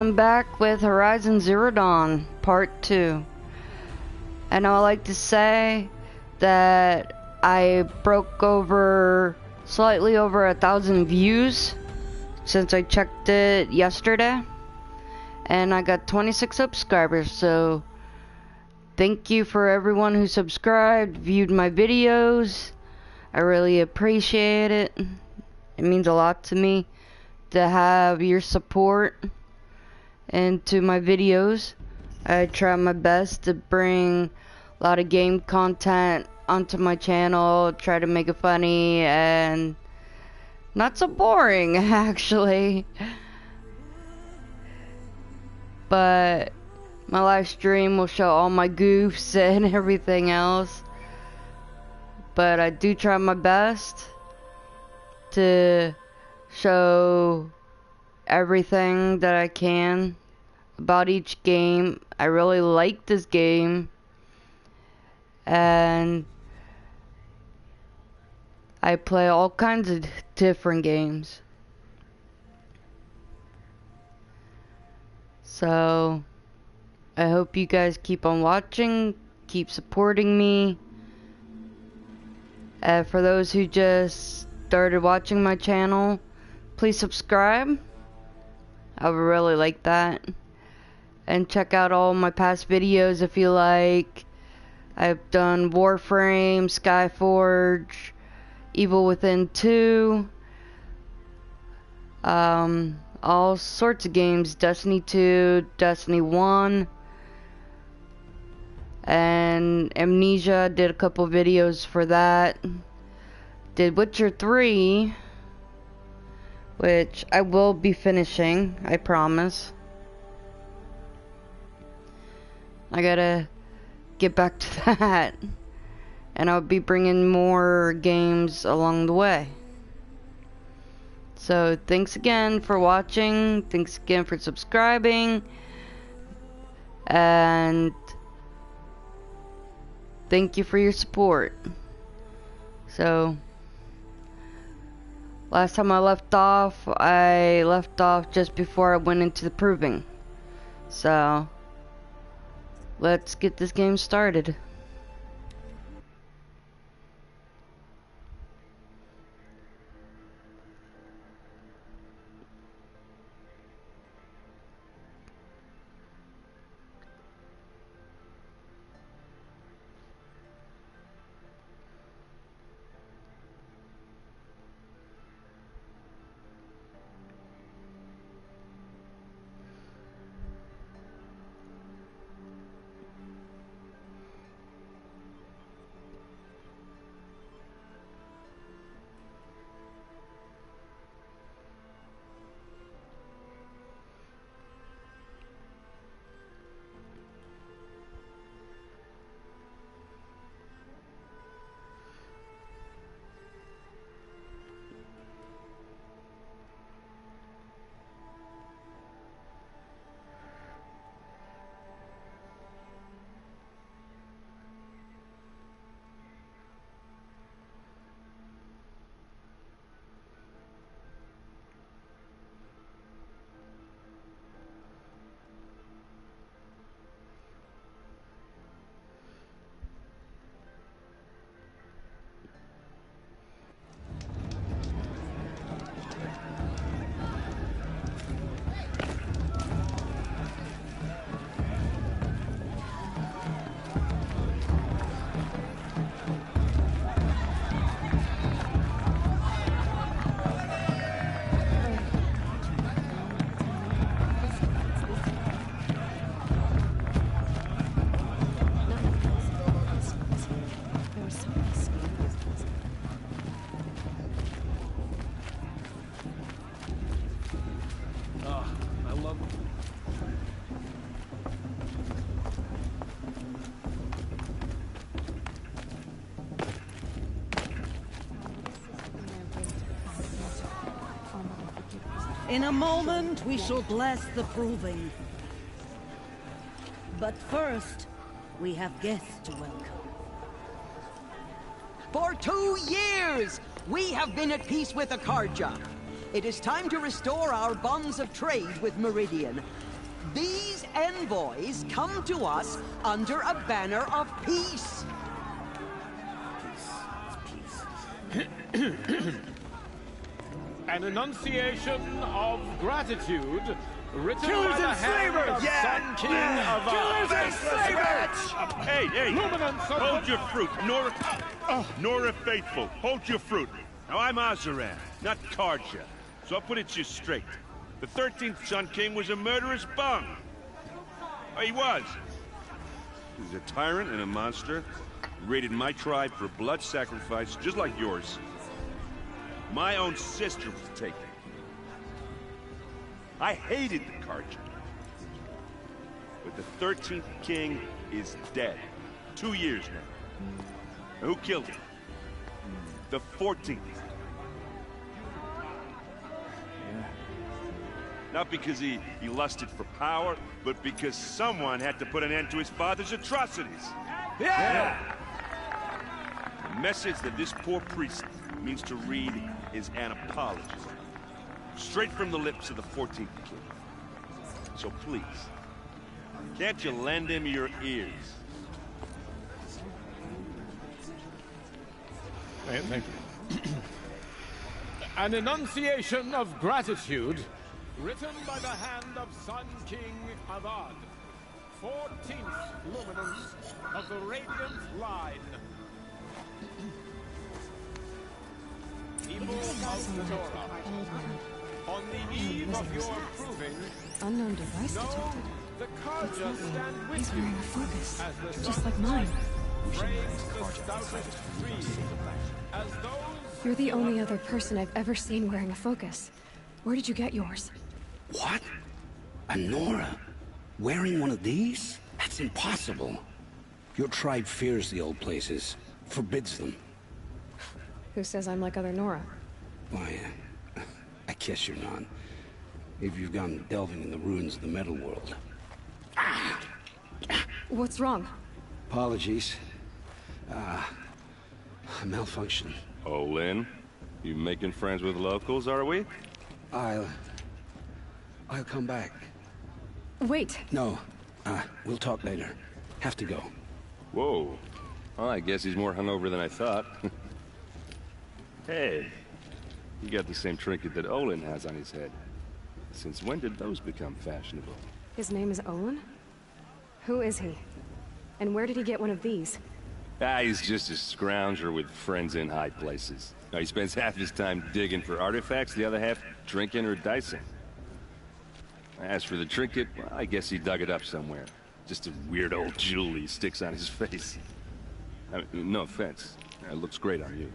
I'm back with Horizon Zero Dawn Part 2. And I would like to say that I broke slightly over 1,000 views since I checked it yesterday. And I got 26 subscribers, so thank you for everyone who subscribed, viewed my videos. I really appreciate it. It means a lot to me to have your support into my videos. I try my best to bring a lot of game content onto my channel, try to make it funny and not so boring actually. But my live stream will show all my goofs and everything else. But I do try my best to show everything that I can about each game. I really like this game, and I play all kinds of different games. So I hope you guys keep on watching, keep supporting me. For those who just started watching my channel, please subscribe. I would really like that. And check out all my past videos if you like. I've done Warframe, Skyforge, Evil Within 2, all sorts of games, Destiny 2, Destiny 1, and Amnesia, did a couple videos for that. Did Witcher 3, which I will be finishing, I promise. I gotta get back to that, and I'll be bringing more games along the way. So thanks again for watching, thanks again for subscribing, and thank you for your support. So last time I left off just before I went into the proving. So let's get this game started. In a moment, we shall bless the proving. But first, we have guests to welcome. For 2 years, we have been at peace with Akarja. It is time to restore our bonds of trade with Meridian. These envoys come to us under a banner of peace. An enunciation of gratitude written Killers by the and hand slavers! of Yeah! Sun King Avad. Killers and slavers! Hey, Luminance of hold the- your fruit. Nora Faithful, hold your fruit. Now, I'm Azaran, not Karja, so I'll put it to you straight. The 13th Sun King was a murderous bung. Oh, he was. He was a tyrant and a monster. He raided my tribe for blood sacrifice, just like yours. My own sister was taken. I hated the Karja. But the 13th King is dead. 2 years now. And who killed him? The 14th. Not because he lusted for power, but because someone had to put an end to his father's atrocities. Yeah! The message that this poor priest means to read is an apology. Straight from the lips of the 14th King. So please, can't you lend him your ears? Thank you. An enunciation of gratitude written by the hand of Sun King Avad, 14th luminance of the Radiant Line. People of the Nora, on the eve of your proving, Unknown device know detected. the Karja stand He's with you wearing a focus, as the just Sun like mine. frames the stoutest trees, as those You're the only other person I've ever seen wearing a focus. Where did you get yours? What? A Nora? Wearing one of these? That's impossible. Your tribe fears the old places, forbids them. Who says I'm like other Nora? Why, I guess you're not. If you've gone delving in the ruins of the metal world. What's wrong? Apologies. A malfunction. Oh, Lynn, you making friends with locals, are we? I'll come back. Wait! No, we'll talk later. Have to go. Whoa. Well, I guess he's more hungover than I thought. Hey, you got the same trinket that Olin has on his head. Since when did those become fashionable? His name is Olin? Who is he? And where did he get one of these? He's just a scrounger with friends in high places. Now, he spends half his time digging for artifacts, the other half drinking or dicing. As for the trinket, well, I guess he dug it up somewhere. Just a weird old jewel he sticks on his face. I mean, no offense. It looks great on you.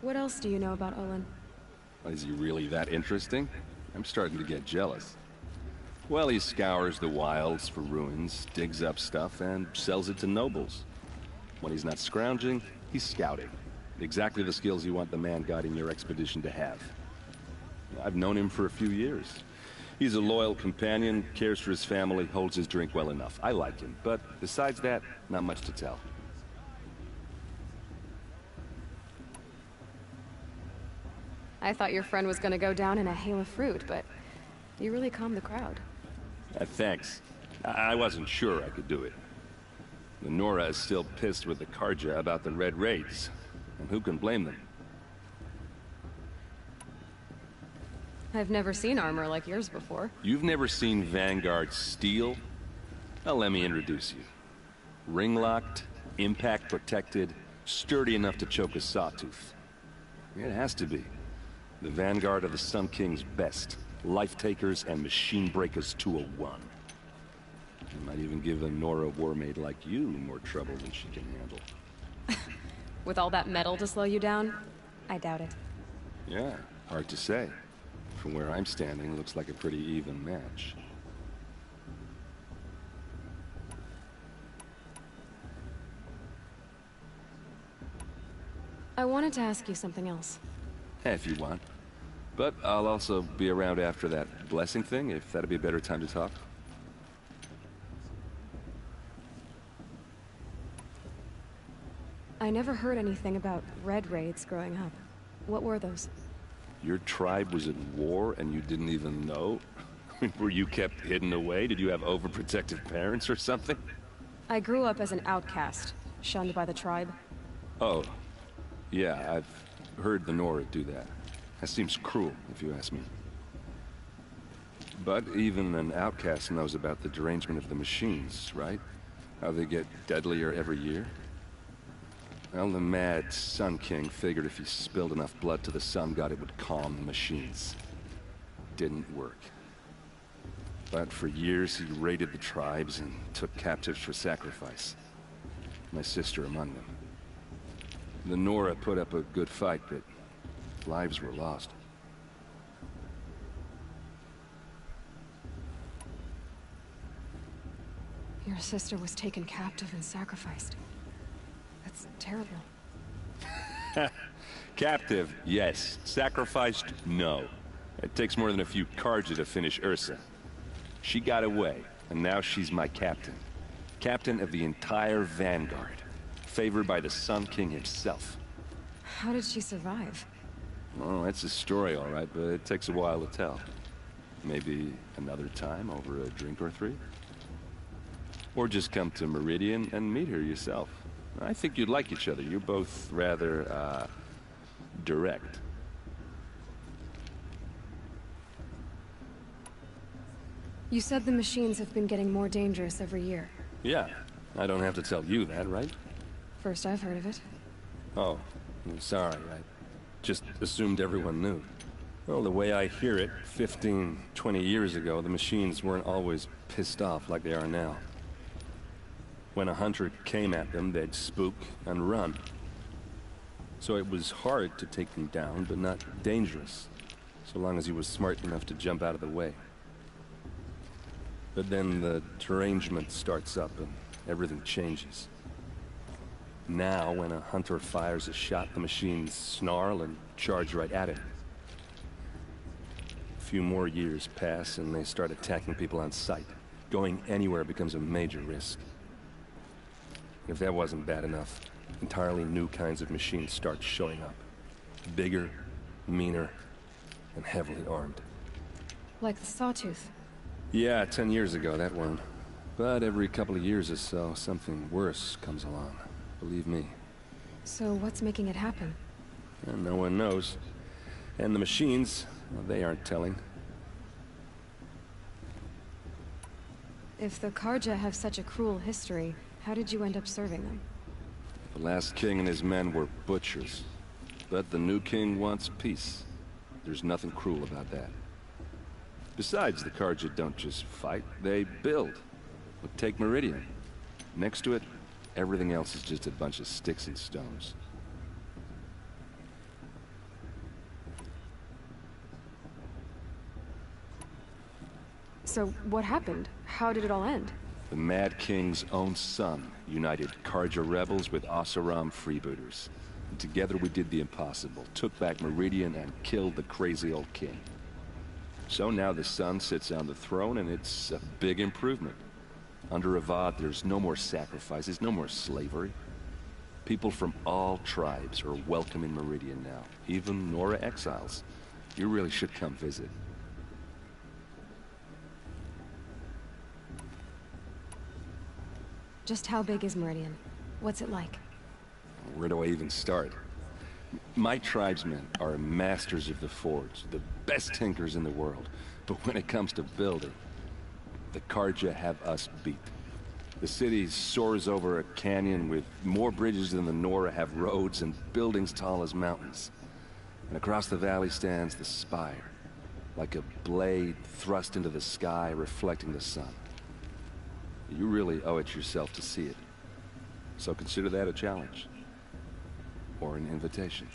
What else do you know about Olin? Is he really that interesting? I'm starting to get jealous. Well, he scours the wilds for ruins, digs up stuff, and sells it to nobles. When he's not scrounging, he's scouting. Exactly the skills you want the man guiding your expedition to have. I've known him for a few years. He's a loyal companion, cares for his family, holds his drink well enough. I like him, but besides that, not much to tell. I thought your friend was gonna go down in a hail of fruit, but you really calmed the crowd. Thanks. I wasn't sure I could do it. The Nora is still pissed with the Karja about the Red Raids, and who can blame them? I've never seen armor like yours before. You've never seen Vanguard steel? Well, let me introduce you. Ring-locked, impact-protected, sturdy enough to choke a sawtooth. It has to be. The Vanguard of the Sun King's best. Life-takers and machine-breakers to a one. You might even give a Nora warmaid like you more trouble than she can handle. With all that metal to slow you down? I doubt it. Yeah, hard to say. From where I'm standing, looks like a pretty even match. I wanted to ask you something else. If you want. But I'll also be around after that blessing thing, if that'd be a better time to talk. I never heard anything about Red Raids growing up. What were those? Your tribe was at war and you didn't even know? Were you kept hidden away? Did you have overprotective parents or something? I grew up as an outcast, shunned by the tribe. Oh. Yeah, I've heard the Nora do that. That seems cruel, if you ask me. But even an outcast knows about the derangement of the machines, right? How they get deadlier every year? Well, the mad Sun King figured if he spilled enough blood to the Sun God, it would calm the machines. Didn't work. But for years, he raided the tribes and took captives for sacrifice. My sister among them. The Nora put up a good fight, but lives were lost. Your sister was taken captive and sacrificed. That's terrible. Captive, yes. Sacrificed, no. It takes more than a few Carja to finish Ursa. She got away, and now she's my captain. Captain of the entire Vanguard. Favored by the Sun King himself. How did she survive? Oh, that's a story, all right, but it takes a while to tell. Maybe another time over a drink or three? Or just come to Meridian and meet her yourself. I think you'd like each other. You're both rather, direct. You said the machines have been getting more dangerous every year. Yeah, I don't have to tell you that, right? First I've heard of it. Oh, I'm sorry, I just assumed everyone knew. Well, the way I hear it, 15, 20 years ago, the machines weren't always pissed off like they are now. When a hunter came at them, they'd spook and run. So it was hard to take them down, but not dangerous, so long as he was smart enough to jump out of the way. But then the derangement starts up and everything changes. Now, when a hunter fires a shot, the machines snarl and charge right at him. A few more years pass and they start attacking people on sight. Going anywhere becomes a major risk. If that wasn't bad enough, entirely new kinds of machines start showing up. Bigger, meaner, and heavily armed. Like the Sawtooth. Yeah, 10 years ago, that one. But every couple of years or so, something worse comes along. Believe me. So what's making it happen? And no one knows. And the machines, well, they aren't telling. If the Carja have such a cruel history, how did you end up serving them? The last king and his men were butchers. But the new king wants peace. There's nothing cruel about that. Besides, the Carja don't just fight, they build. Look, take Meridian. Next to it, everything else is just a bunch of sticks and stones. So what happened? How did it all end? The Mad King's own son united Carja rebels with Oseram freebooters. And together we did the impossible, took back Meridian and killed the crazy old king. So now the son sits on the throne and it's a big improvement. Under Avad, there's no more sacrifices, no more slavery. People from all tribes are welcome in Meridian now, even Nora exiles. You really should come visit. Just how big is Meridian? What's it like? Where do I even start? My tribesmen are masters of the forge, the best tinkers in the world. But when it comes to building, the Carja have us beat. The city soars over a canyon with more bridges than the Nora have roads and buildings tall as mountains. And across the valley stands the spire, like a blade thrust into the sky reflecting the sun. You really owe it yourself to see it. So consider that a challenge. Or an invitation.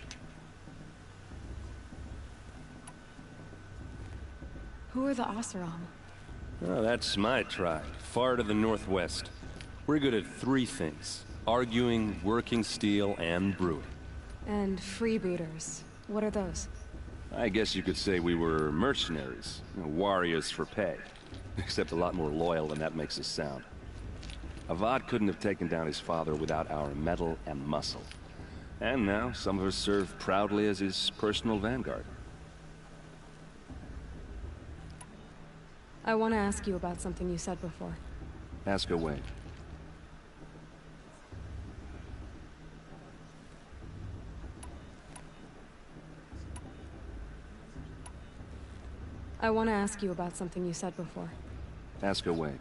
Who are the Oseram? Oh, that's my tribe, far to the northwest. We're good at three things. Arguing, working steel, and brewing. And freebooters. What are those? I guess you could say we were mercenaries. Warriors for pay. Except a lot more loyal than that makes us sound. Avad couldn't have taken down his father without our metal and muscle. And now, some of us serve proudly as his personal vanguard. I want to ask you about something you said before. Ask away. I want to ask you about something you said before. Ask away.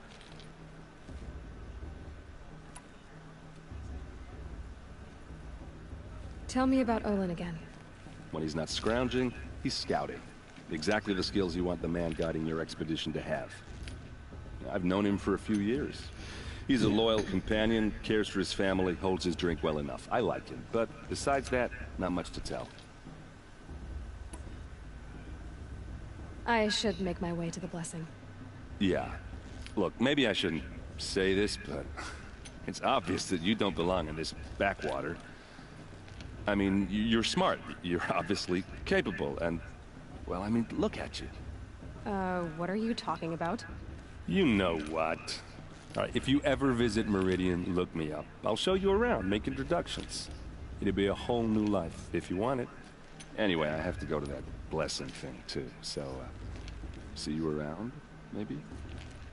Tell me about Olin again. When he's not scrounging, he's scouting. Exactly the skills you want the man guiding your expedition to have. I've known him for a few years. He's a loyal companion, cares for his family, holds his drink well enough. I like him, but besides that, not much to tell. I should make my way to the blessing. Yeah. Look, maybe I shouldn't say this, but it's obvious that you don't belong in this backwater. I mean, you're smart. You're obviously capable, and... well, I mean, look at you. What are you talking about? You know what. All right, if you ever visit Meridian, look me up. I'll show you around, make introductions. It'll be a whole new life, if you want it. Anyway, I have to go to that blessing thing, too, so, see you around, maybe?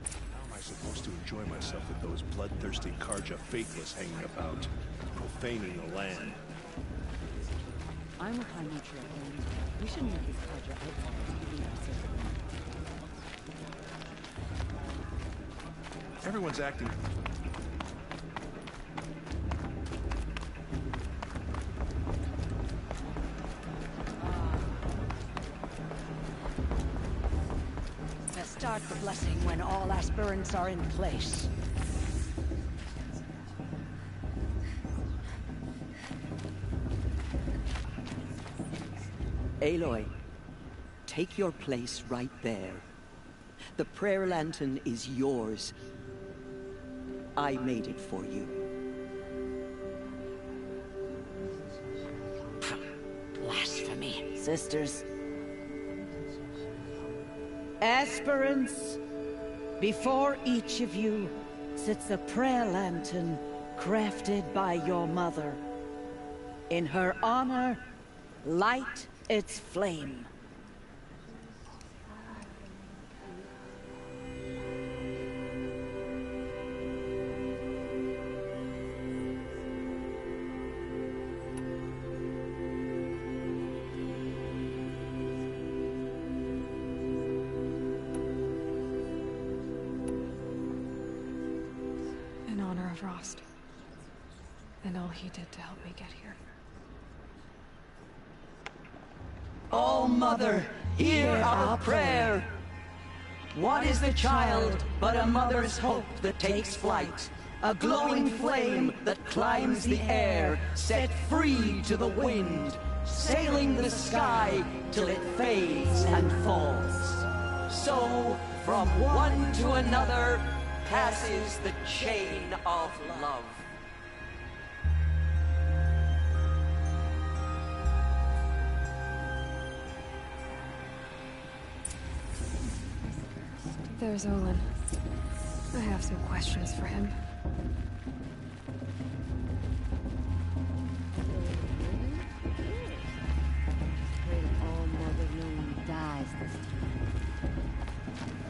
How am I supposed to enjoy myself with those bloodthirsty Karja faithless hanging about, profaning the land? I'm with High Neutral. We shouldn't let these Kadra outsiders lead us into them. Everyone's acting... To start the blessing when all aspirants are in place. Aloy, take your place right there. The prayer lantern is yours. I made it for you. Blasphemy. Sisters. Aspirants, before each of you sits a prayer lantern crafted by your mother. In her honor, light its flame. In honor of Rost. And all he did to help me get here. Oh, Mother, hear our prayer. What is the child but a mother's hope that takes flight? A glowing flame that climbs the air, set free to the wind, sailing the sky till it fades and falls. So, from one to another, passes the chain of love. There's Olin. I have some questions for him.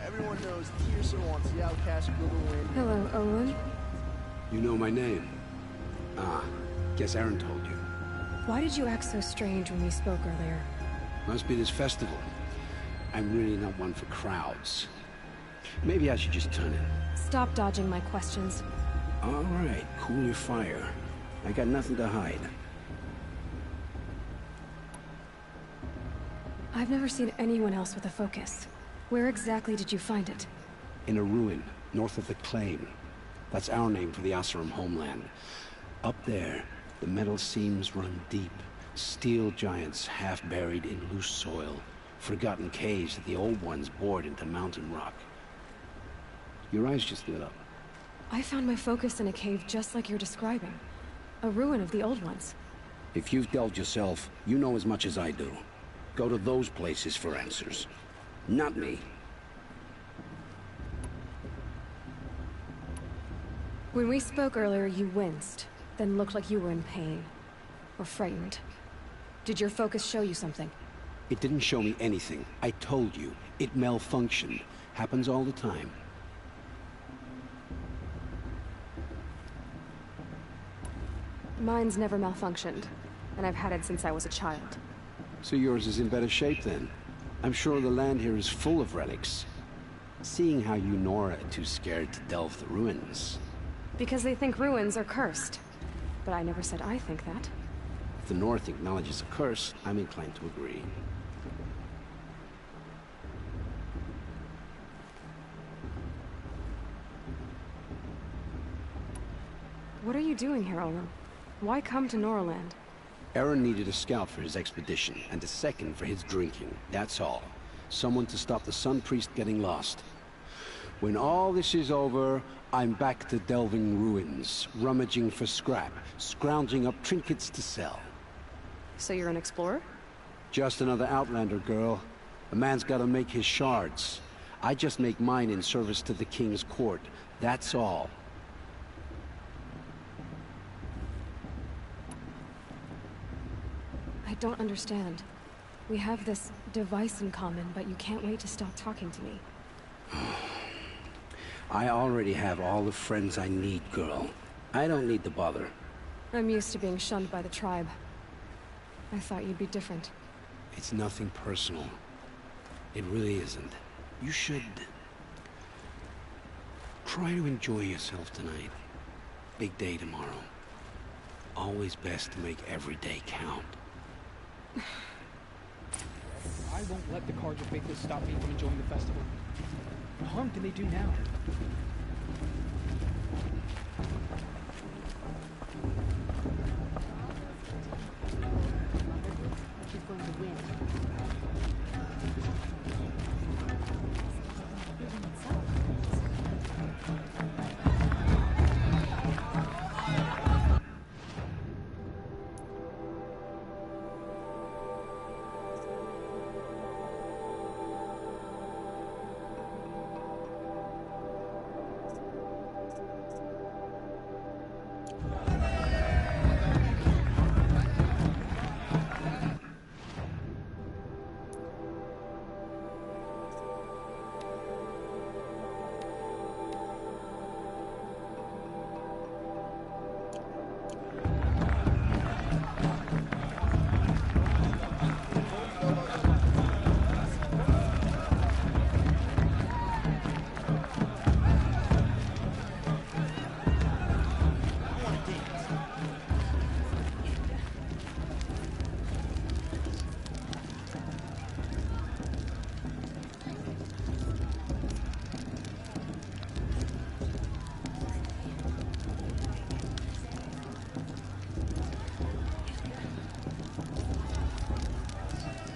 Everyone knows Teersa wants the outcast Gilderwin. Hello, Olin. You know my name? Ah, guess Aaron told you. Why did you act so strange when we spoke earlier? Must be this festival. I'm really not one for crowds. Maybe I should just turn in. Stop dodging my questions. All right, cool your fire. I got nothing to hide. I've never seen anyone else with a focus. Where exactly did you find it? In a ruin, north of the Claim. That's our name for the Oseram homeland. Up there, the metal seams run deep. Steel giants half buried in loose soil. Forgotten caves that the old ones bored into mountain rock. Your eyes just lit up. I found my focus in a cave just like you're describing. A ruin of the old ones. If you've delved yourself, you know as much as I do. Go to those places for answers. Not me. When we spoke earlier, you winced, then looked like you were in pain. Or frightened? Did your focus show you something? It didn't show me anything. I told you. It malfunctioned. Happens all the time. Mine's never malfunctioned, and I've had it since I was a child. So yours is in better shape then. I'm sure the land here is full of relics. Seeing how you Nora are too scared to delve the ruins. Because they think ruins are cursed. But I never said I think that. If the North acknowledges a curse, I'm inclined to agree. What are you doing here, Olin? Why come to Noraland? Aaron needed a scout for his expedition, and a second for his drinking. That's all. Someone to stop the Sun Priest getting lost. When all this is over, I'm back to delving ruins, rummaging for scrap, scrounging up trinkets to sell. So you're an explorer? Just another Outlander, girl. A man's gotta make his shards. I just make mine in service to the King's court. That's all. I don't understand. We have this device in common, but you can't wait to stop talking to me. I already have all the friends I need, girl. I don't need the bother. I'm used to being shunned by the tribe. I thought you'd be different. It's nothing personal. It really isn't. You should... try to enjoy yourself tonight. Big day tomorrow. Always best to make every day count. I won't let the Carja Faithless stop me from enjoying the festival. What harm can they do now? She's going to win.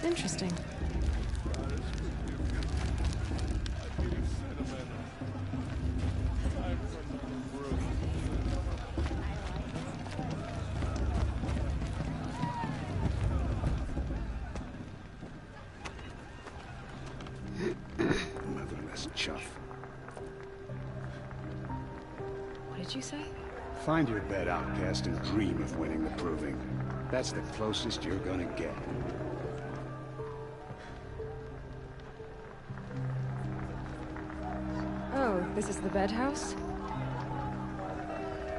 Interesting. Motherless chuff. What did you say? Find your bed, outcast, and dream of winning the proving. That's the closest you're gonna get. Oh, this is the bed house?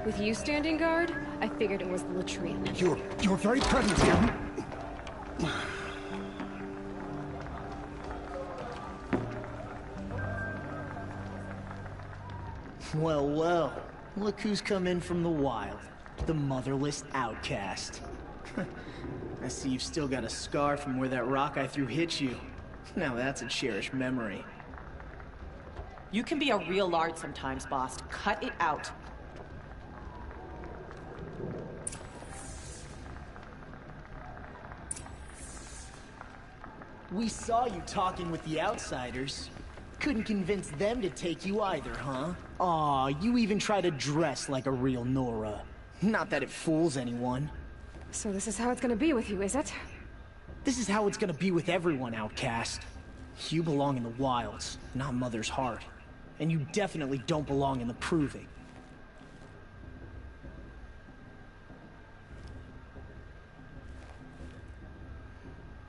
With you standing guard, I figured it was the latrine. Your very presence here... Well, well. Look who's come in from the wild. The motherless outcast. I see you've still got a scar from where that rock I threw hit you. Now that's a cherished memory. You can be a real lard sometimes, boss. Cut it out. We saw you talking with the outsiders. Couldn't convince them to take you either, huh? Aw, you even try to dress like a real Nora. Not that it fools anyone. So this is how it's gonna be with you, is it? This is how it's gonna be with everyone, outcast. You belong in the wilds, not Mother's heart. And you definitely don't belong in the proving.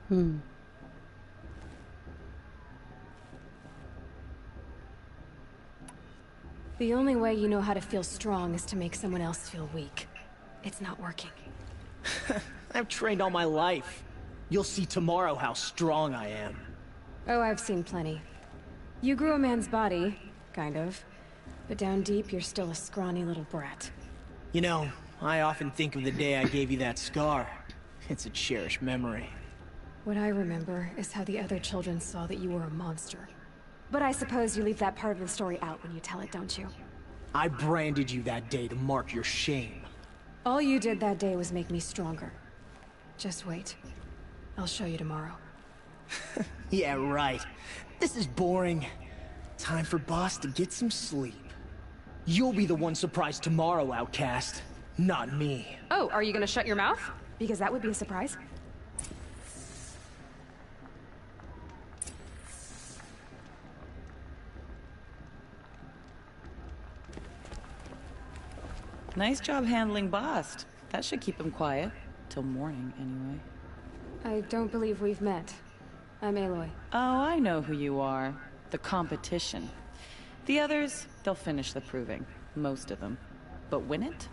The only way you know how to feel strong is to make someone else feel weak. It's not working. I've trained all my life. You'll see tomorrow how strong I am. Oh, I've seen plenty. You grew a man's body, kind of. But down deep, you're still a scrawny little brat. You know, I often think of the day I gave you that scar. It's a cherished memory. What I remember is how the other children saw that you were a monster. But I suppose you leave that part of the story out when you tell it, don't you? I branded you that day to mark your shame. All you did that day was make me stronger. Just wait. I'll show you tomorrow. Yeah, right. This is boring. Time for Boss to get some sleep. You'll be the one surprised tomorrow, Outcast. Not me. Oh, are you gonna shut your mouth? Because that would be a surprise. Nice job handling Bast. That should keep him quiet. Till morning, anyway. I don't believe we've met. I'm Aloy. Oh, I know who you are. The competition. The others, they'll finish the proving. Most of them. But win it?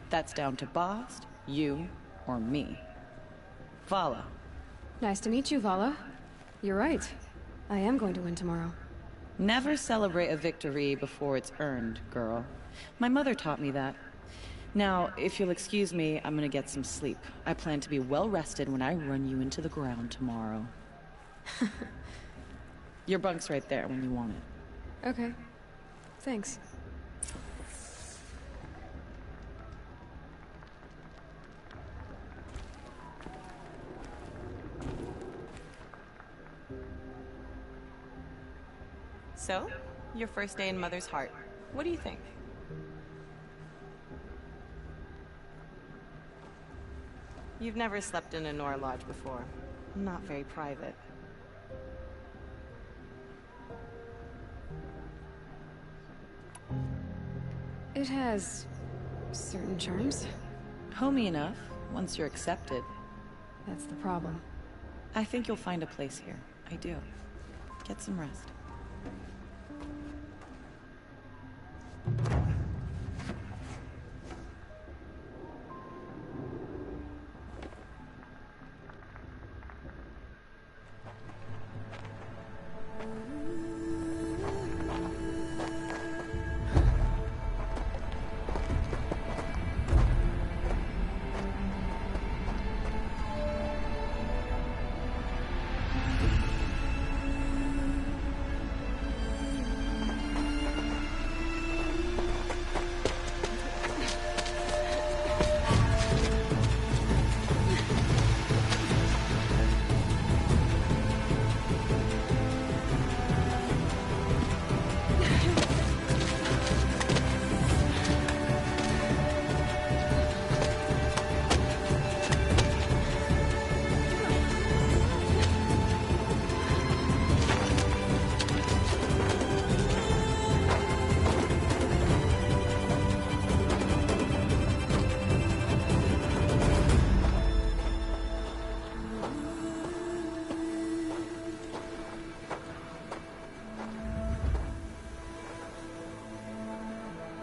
That's down to Bast, you, or me. Vala. Nice to meet you, Vala. You're right. I am going to win tomorrow. Never celebrate a victory before it's earned, girl. My mother taught me that. Now, if you'll excuse me, I'm gonna get some sleep. I plan to be well rested when I run you into the ground tomorrow. Your bunk's right there when you want it. Okay. Thanks. So, your first day in Mother's Heart. What do you think? You've never slept in a Nora Lodge before. Not very private. It has certain charms. Homey enough, once you're accepted. That's the problem. I think you'll find a place here. I do. Get some rest.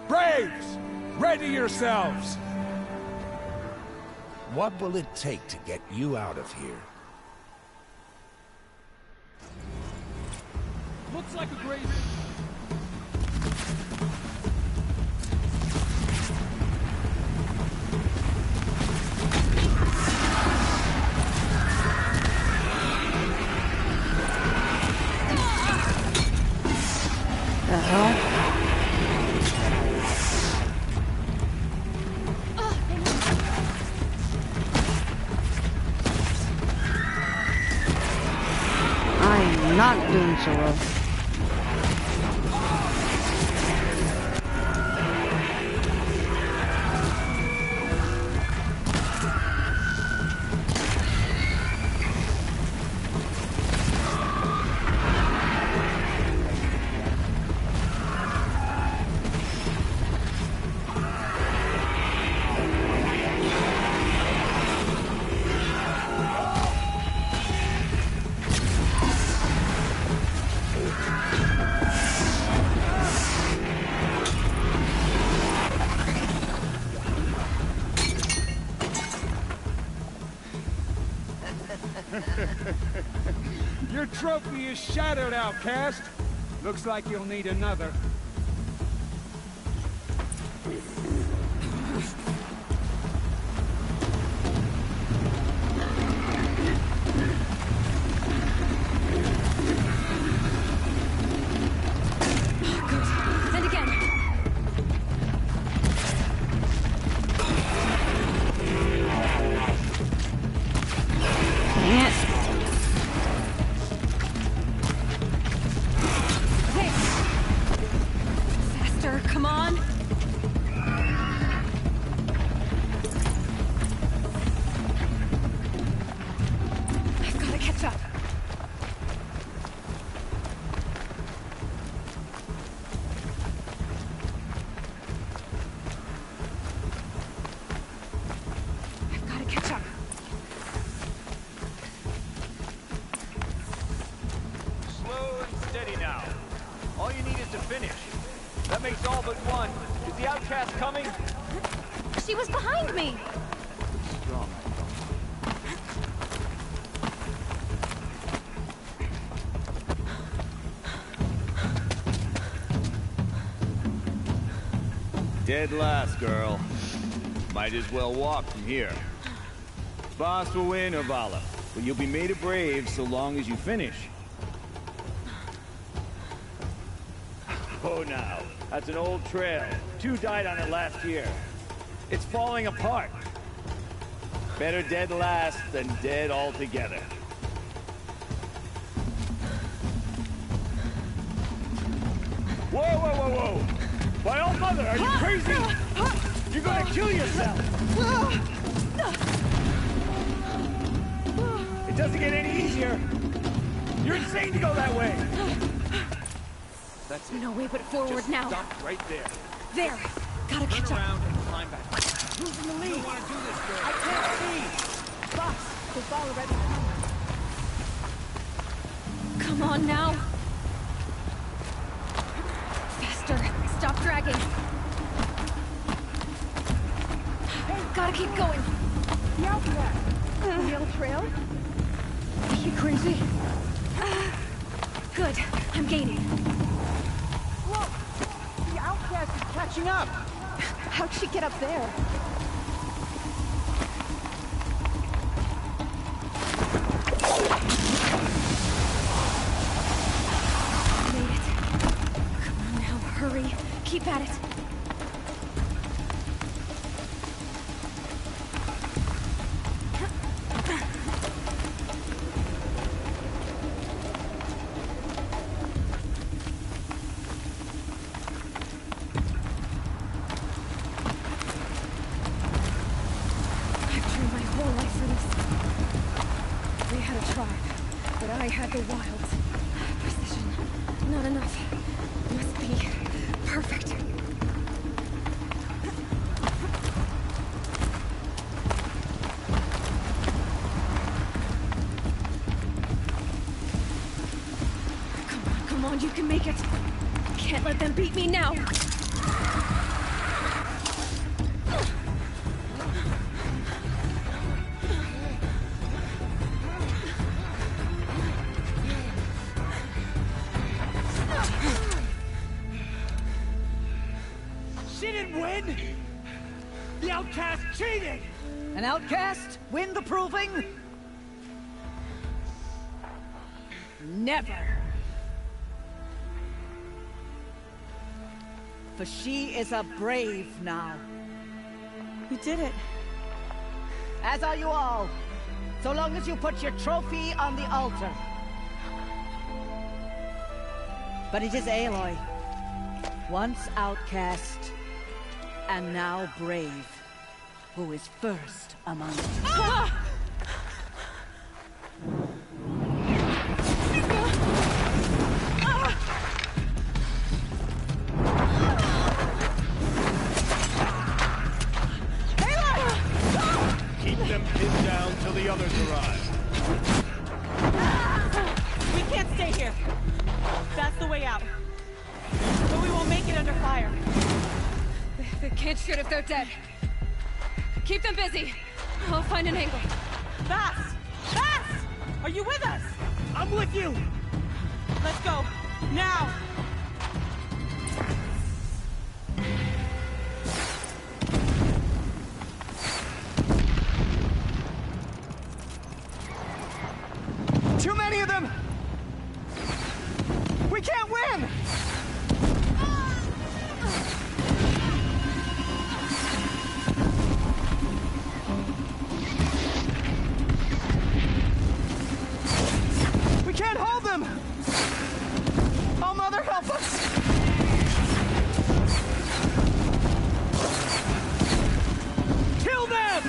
Braves! Ready yourselves! What will it take to get you out of here? Looks like a great... The hell? I'm not doing so well. Your trophy is shattered, outcast. Looks like you'll need another. And again. Okay. Faster, come on. I've got to catch up. I've got to catch up. Slow and steady now. All you need is to finish. That makes all but one. Is the outcast coming? She was behind me. Strong. Dead last, girl. Might as well walk from here. Boss will win or Vala, but you'll be made a brave so long as you finish. Oh, now. That's an old trail. 2 died on it last year. It's falling apart. Better dead last than dead altogether. Whoa, whoa, whoa, whoa! By all mother, are you crazy? You're gonna kill yourself! It doesn't get any easier! You're insane to go that way! That's it. No way but forward Just now. stop right there. There. Gotta Turn catch up. around and climb back. Who's in the lead? You don't want to do this, girl. I can't see! Boss, the ball already come. Come on now. Faster. Stop dragging. Gotta keep going. The outcast. The old trail? Is she crazy? Good. I'm gaining. Whoa! The outcast is catching up! How'd she get up there? Made it. Come on now, hurry. Keep at it. I've trained my whole life for this. We had a tribe, but I had the wilds. Precision. Not enough. Must be perfect. Come on, you can make it. Can't let them beat me now. She didn't win! The outcast cheated! An outcast win the proving? Never. For she is a brave now. You did it. As are you all. So long as you put your trophy on the altar. But it is Aloy. Once outcast, and now brave, who is first among us. Ah! Keep them pinned down till the others arrive. We can't stay here. That's the way out. But we won't make it under fire. They can't shoot if they're dead. Keep them busy. I'll find an angle. Fast! Fast! Are you with us? I'm with you! Let's go. Now! Too many of them! We can't win! We can't hold them! Oh, Mother, help us! Kill them!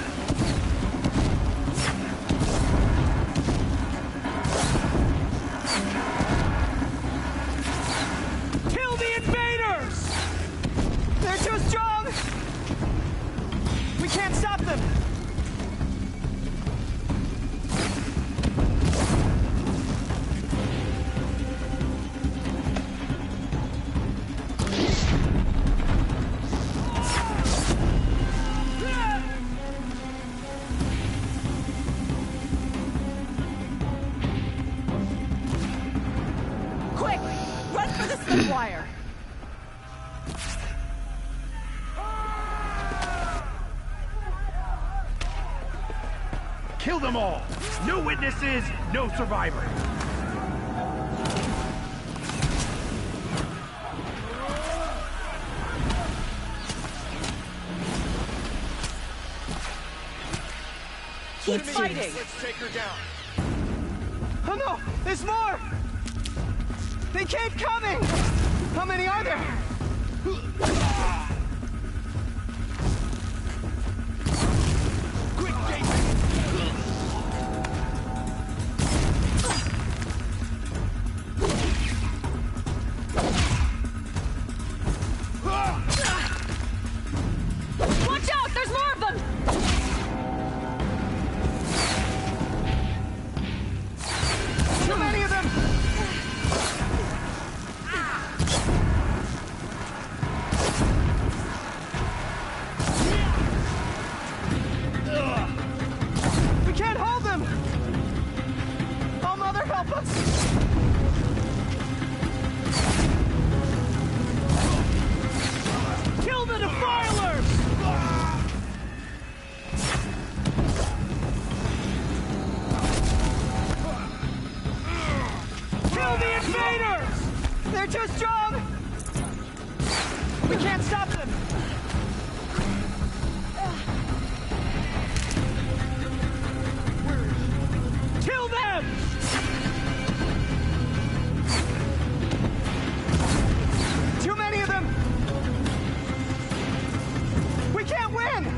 Kill the invaders! They're too strong! We can't stop them! Quick! Run for the slip wire! Kill them all! No witnesses, no survivors! Keep fighting! Let's take her down. Oh no! There's more! They keep coming! How many are there? Quick, Jason! Watch out! There's more of them! Too many of them! We can't hold them! Oh, Mother, help us! Kill the defilers! Kill the invaders! They're too strong! We can't stop them! Kill them! Too many of them! We can't win!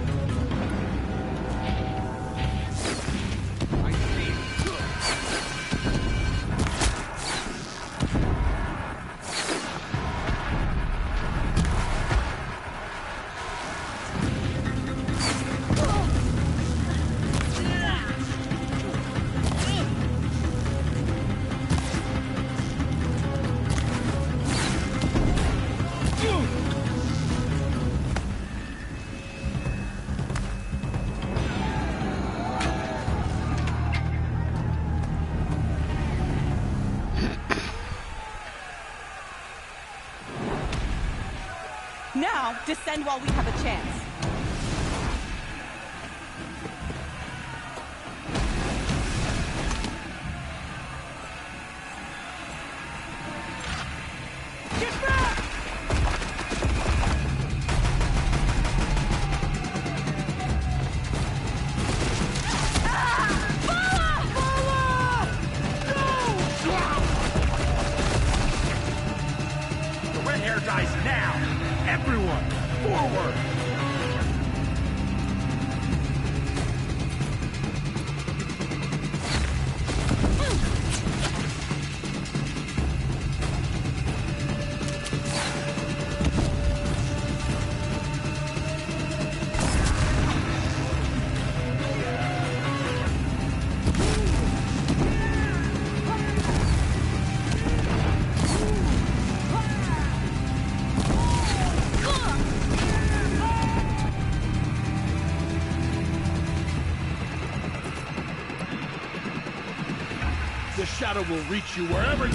Now, descend while we have a chance. Get back! The red hair dies now! Everyone, forward! The shadow will reach you wherever.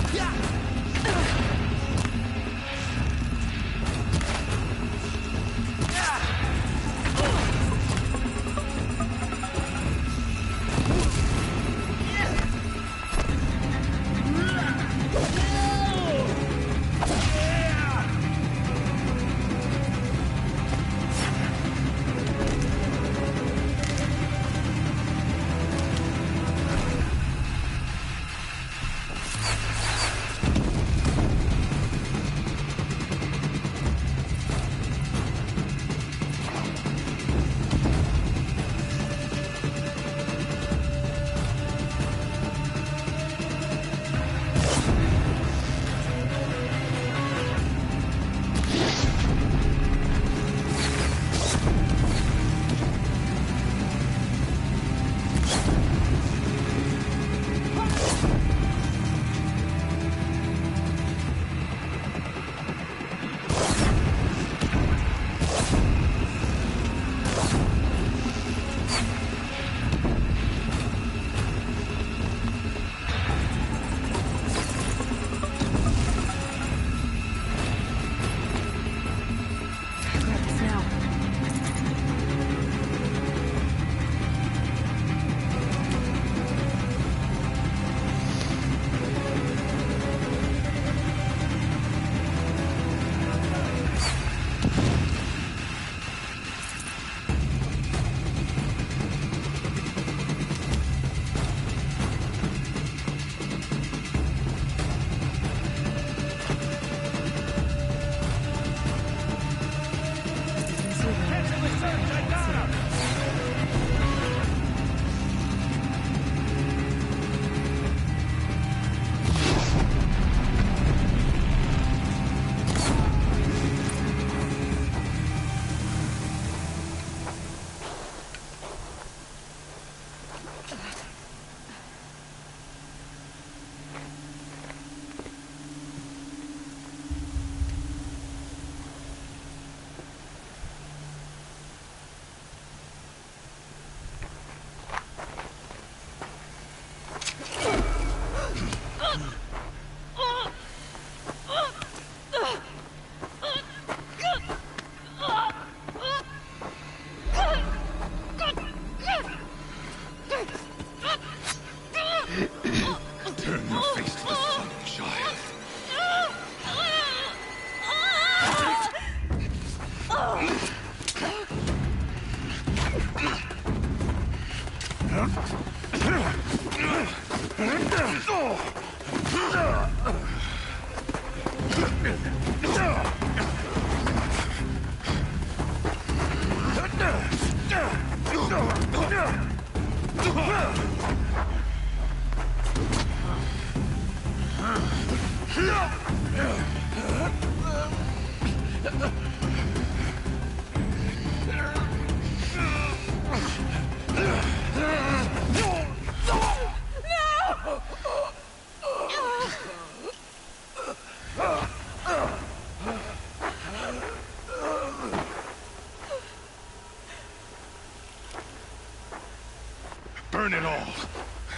Burn it all,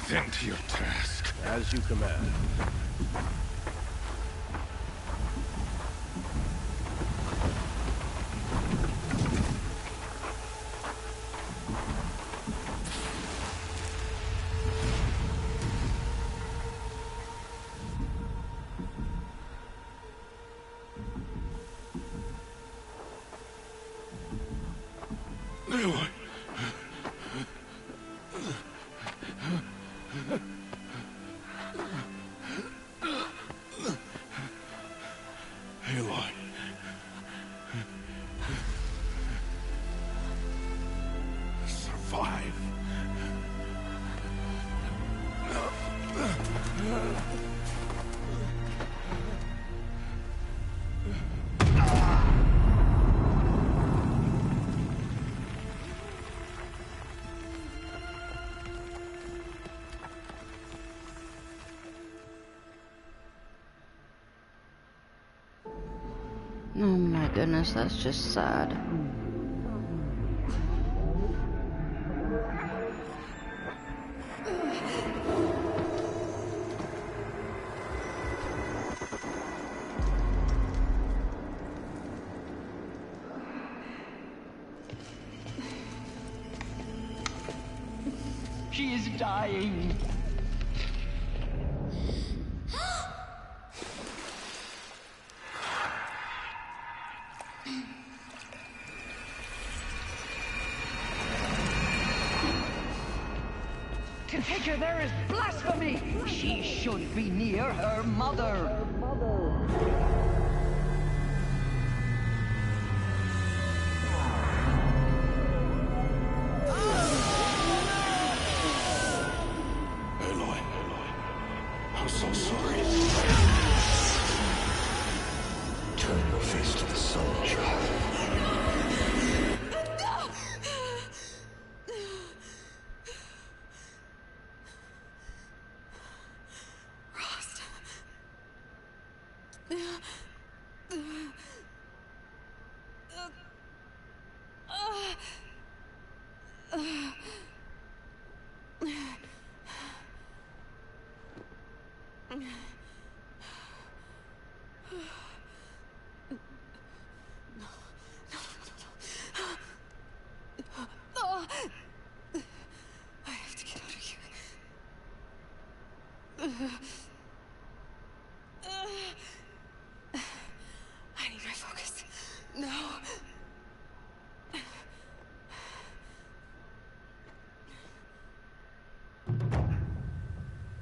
then to your task. As you command. Aloy. Survive. Oh my goodness, that's just sad. dying. To take her there is blasphemy! She should be near her mother! Aloy, I'm so sorry. Turn your face to the sun, child. I have to get out of here. I need my focus. No.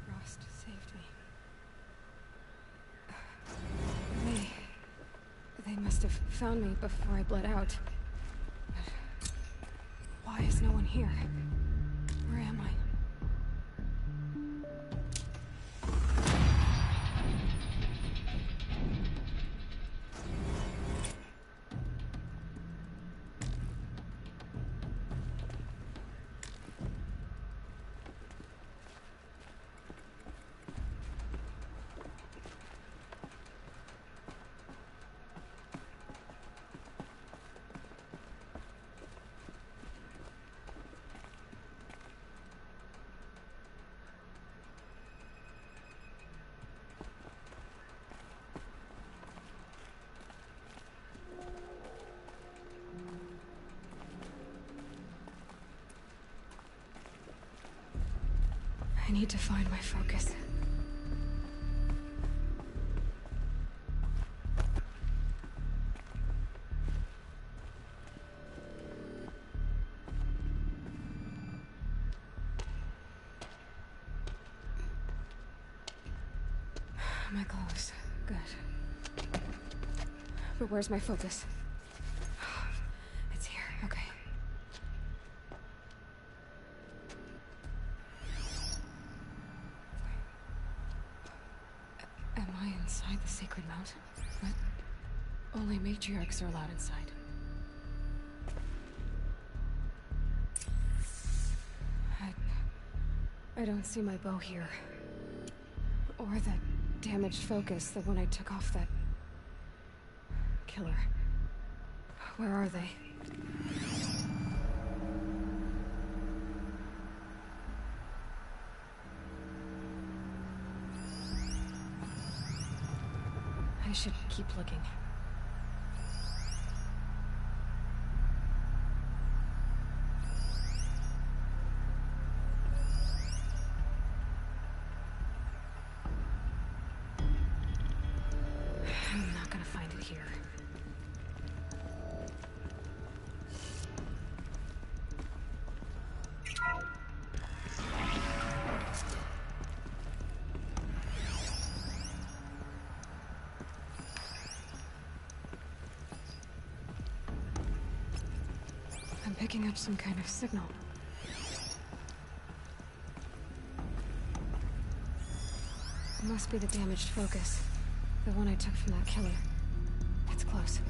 Rost saved me. They must have found me before I bled out. Why is no one here? Where am I? I need to find my focus. My clothes. Good. But where's my focus? It's here. Okay. Am I inside the sacred mountain? What? Only matriarchs are allowed inside. I don't see my bow here. Or that damaged focus, the one I took off that killer. Where are they? I should keep looking. I'm not gonna find it here. I'm picking up some kind of signal. It must be the damaged focus. The one I took from that killer. It's close.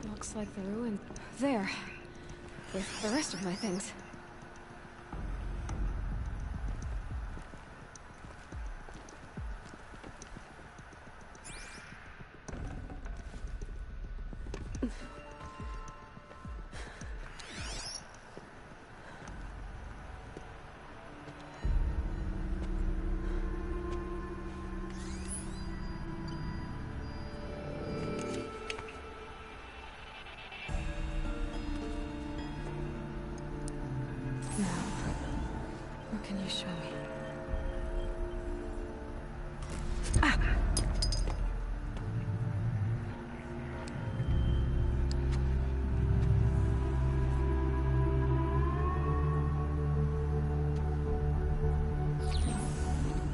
It looks like the ruin there. With the rest of my things. show me.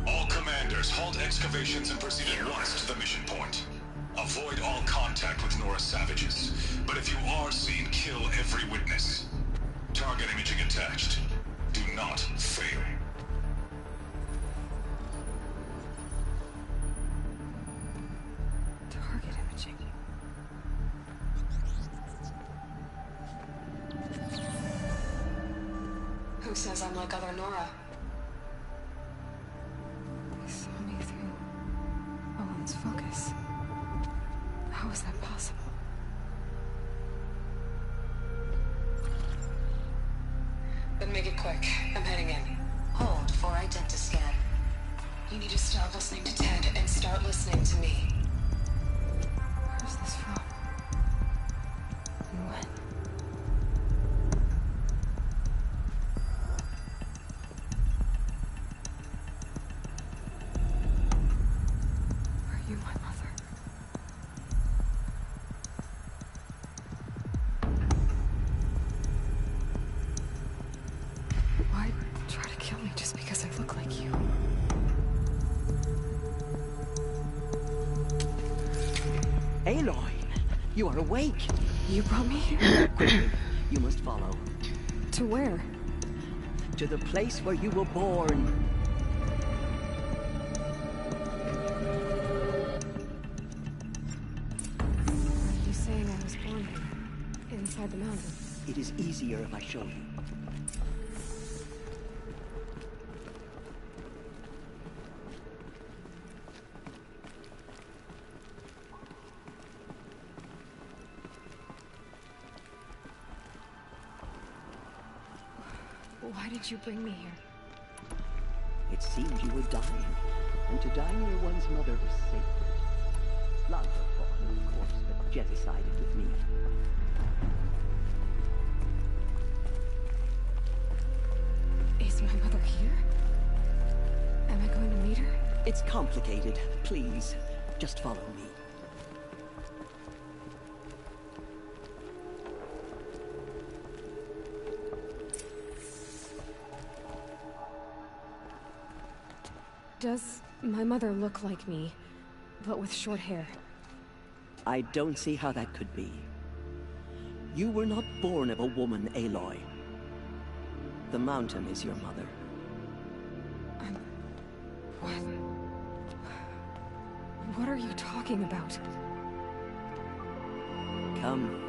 All commanders, halt excavations and proceed at once to the mission point. Avoid all contact with Nora savages, but if you are seen, kill every witness. Target imaging attached. Do not fail. Target imaging. Who says I'm like other Nora? They saw me through Owen's focus. How is that possible? Then make it quick. I'm heading in. Hold for identiscan. You need to stop listening to Ted and start listening to me. Where's this from? And when? Are you my mother? Why try to kill me just because I look like you? Aloy, you are awake. You brought me here? Quickly, you must follow. To where? To the place where you were born. Are you saying I was born here? Inside the mountain? It is easier if I show you. Why did you bring me here? It seemed you were dying, and to die near one's mother was sacred. Ladra fought, of course, but Jezza sided with me. Is my mother here? Am I going to meet her? It's complicated. Please, just follow me. Does my mother look like me, but with short hair? I don't see how that could be. You were not born of a woman, Aloy. The mountain is your mother. What? What are you talking about? Come.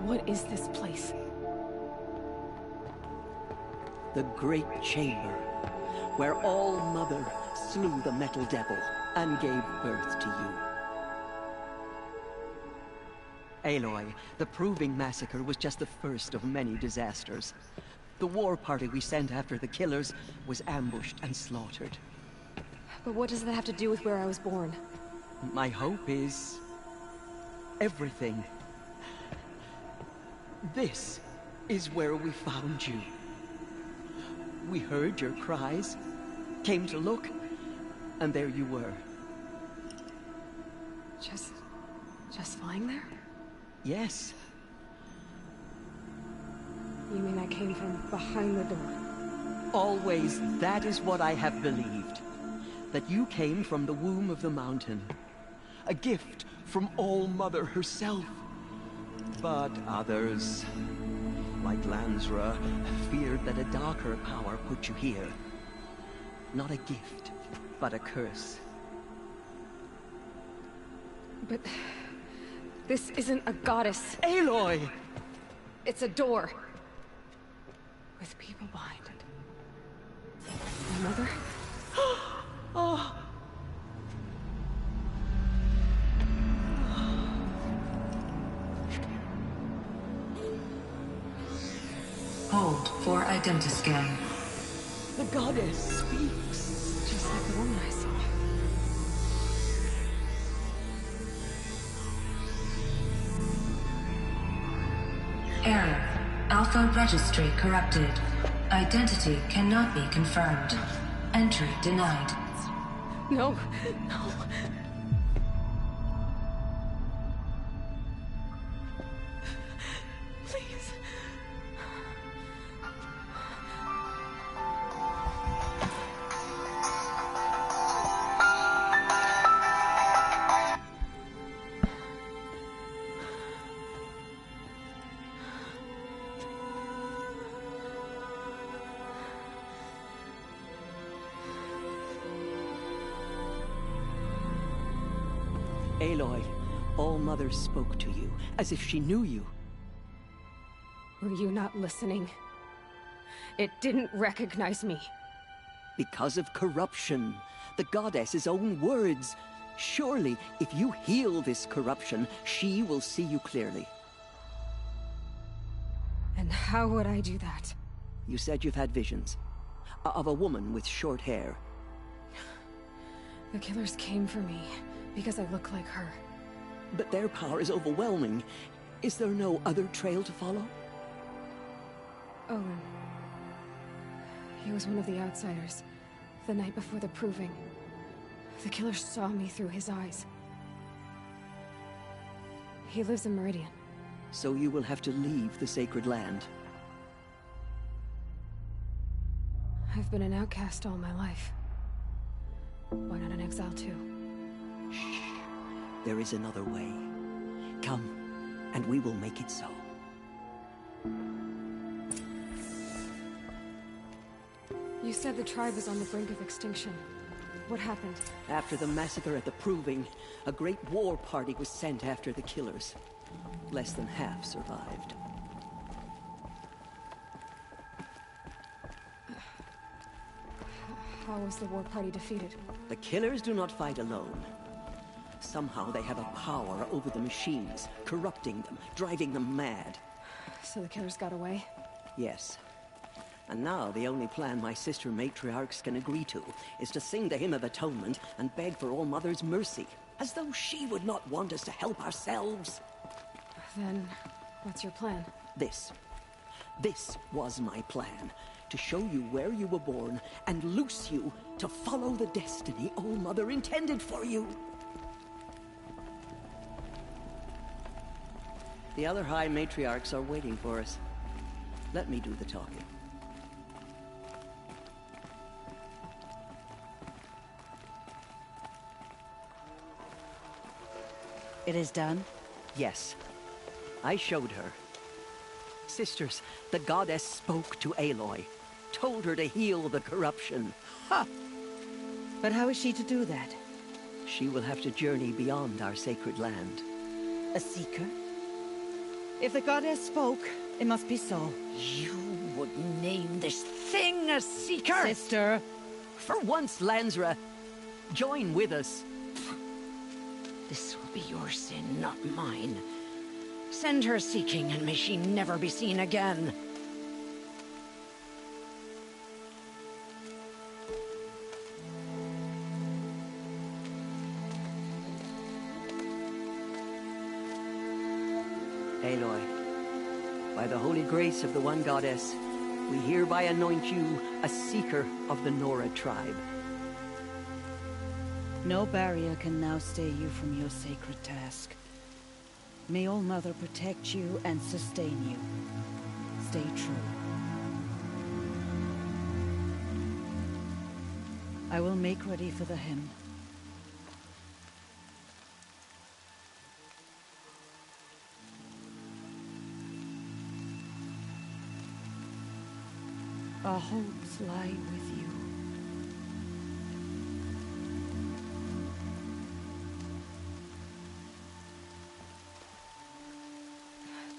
What is this place? The Great Chamber, where All-Mother slew the Metal Devil and gave birth to you. Aloy, the Proving Massacre was just the first of many disasters. The war party we sent after the killers was ambushed and slaughtered. But what does that have to do with where I was born? My hope is... everything. This is where we found you. We heard your cries, came to look, and there you were. Just lying there? Yes. You mean I came from behind the door? Always, that is what I have believed. That you came from the womb of the mountain. A gift from All-Mother herself. But others, like Lansra, feared that a darker power put you here. Not a gift, but a curse. But... this isn't a goddess. Aloy! It's a door. With people behind it. My mother? Oh! Hold for identiscan. The goddess speaks. Just like the woman I saw. Error. Alpha registry corrupted. Identity cannot be confirmed. Entry denied. No, no. Please. Aloy, All-Mother spoke to you, as if she knew you. Were you not listening? It didn't recognize me. Because of corruption. The goddess's own words. Surely, if you heal this corruption, she will see you clearly. And how would I do that? You said you've had visions. Of a woman with short hair. The killers came for me because I look like her. But their power is overwhelming. Is there no other trail to follow? Owen. He was one of the outsiders. The night before the proving. The killer saw me through his eyes. He lives in Meridian. So you will have to leave the sacred land. I've been an outcast all my life. Why not an exile too? Shh. There is another way. Come, and we will make it so. You said the tribe was on the brink of extinction. What happened? After the massacre at the Proving, a great war party was sent after the killers. Less than half survived. How was the war party defeated? The killers do not fight alone. Somehow they have a power over the machines, corrupting them, driving them mad. So the killers got away? Yes. And now the only plan my sister matriarchs can agree to is to sing the Hymn of Atonement and beg for All-Mother's mercy, as though she would not want us to help ourselves. Then, what's your plan? This was my plan. To show you where you were born and loose you to follow the destiny All-Mother intended for you. The other High Matriarchs are waiting for us. Let me do the talking. It is done? Yes. I showed her. Sisters, the goddess spoke to Aloy. Told her to heal the corruption. Ha! But how is she to do that? She will have to journey beyond our sacred land. A seeker? If the goddess spoke, it must be so. You would name this thing a seeker? Sister! For once, Lansra, join with us. This will be your sin, not mine. Send her seeking, and may she never be seen again. Aloy, by the holy grace of the one goddess, we hereby anoint you a seeker of the Nora tribe. No barrier can now stay you from your sacred task. May All-Mother protect you and sustain you. Stay true. I will make ready for the hymn. Our hopes lie with you.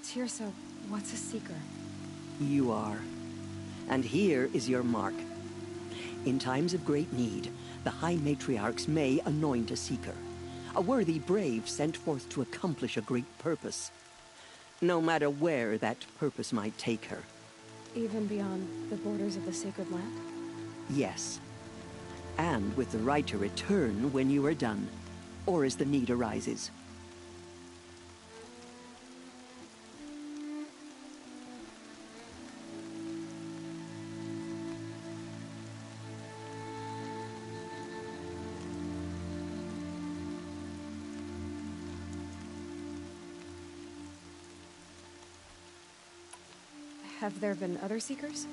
Teersa, what's a seeker? You are. And here is your mark. In times of great need, the High Matriarchs may anoint a seeker. A worthy brave sent forth to accomplish a great purpose. No matter where that purpose might take her. Even beyond the borders of the sacred land? Yes. And with the right to return when you are done, or as the need arises. Have there been other Seekers?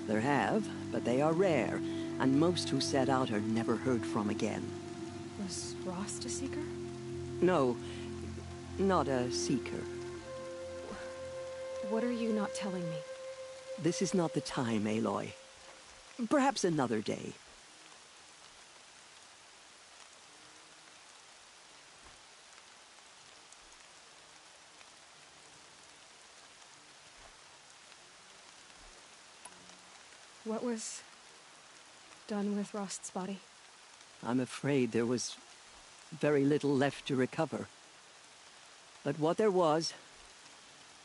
There have, but they are rare, and most who set out are never heard from again. Was Rost a Seeker? No, not a Seeker. What are you not telling me? This is not the time, Aloy. Perhaps another day. What was done with Rost's body? I'm afraid there was very little left to recover. But what there was,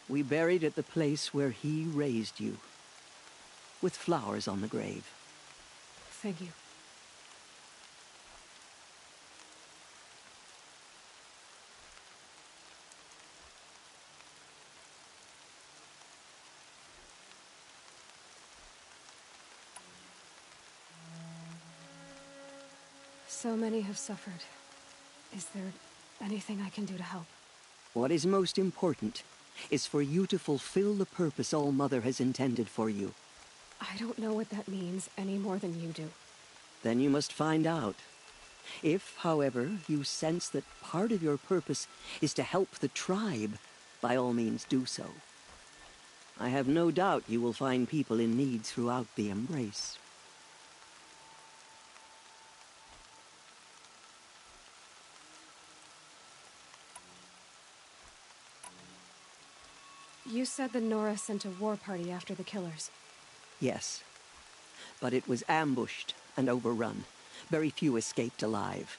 we buried at the place where he raised you, with flowers on the grave. Thank you. So many have suffered. Is there anything I can do to help? What is most important is for you to fulfill the purpose All-Mother has intended for you. I don't know what that means any more than you do. Then you must find out. If, however, you sense that part of your purpose is to help the tribe, by all means do so. I have no doubt you will find people in need throughout the Embrace. You said the Nora sent a war party after the killers. Yes, but it was ambushed and overrun. Very few escaped alive.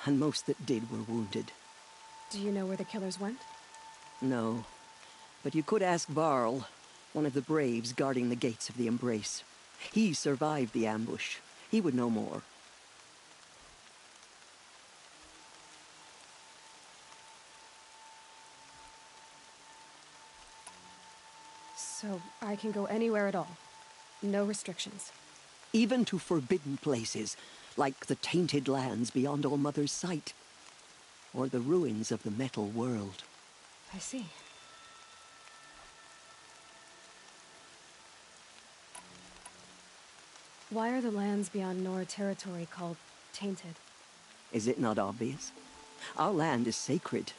And most that did were wounded. Do you know where the killers went? No, but you could ask Varl, one of the braves guarding the gates of the Embrace. He survived the ambush. He would know more. So I can go anywhere at all? No restrictions? Even to forbidden places, like the tainted lands beyond All-Mother's sight. Or the ruins of the Metal World. I see. Why are the lands beyond Nora territory called tainted? Is it not obvious? Our land is sacred.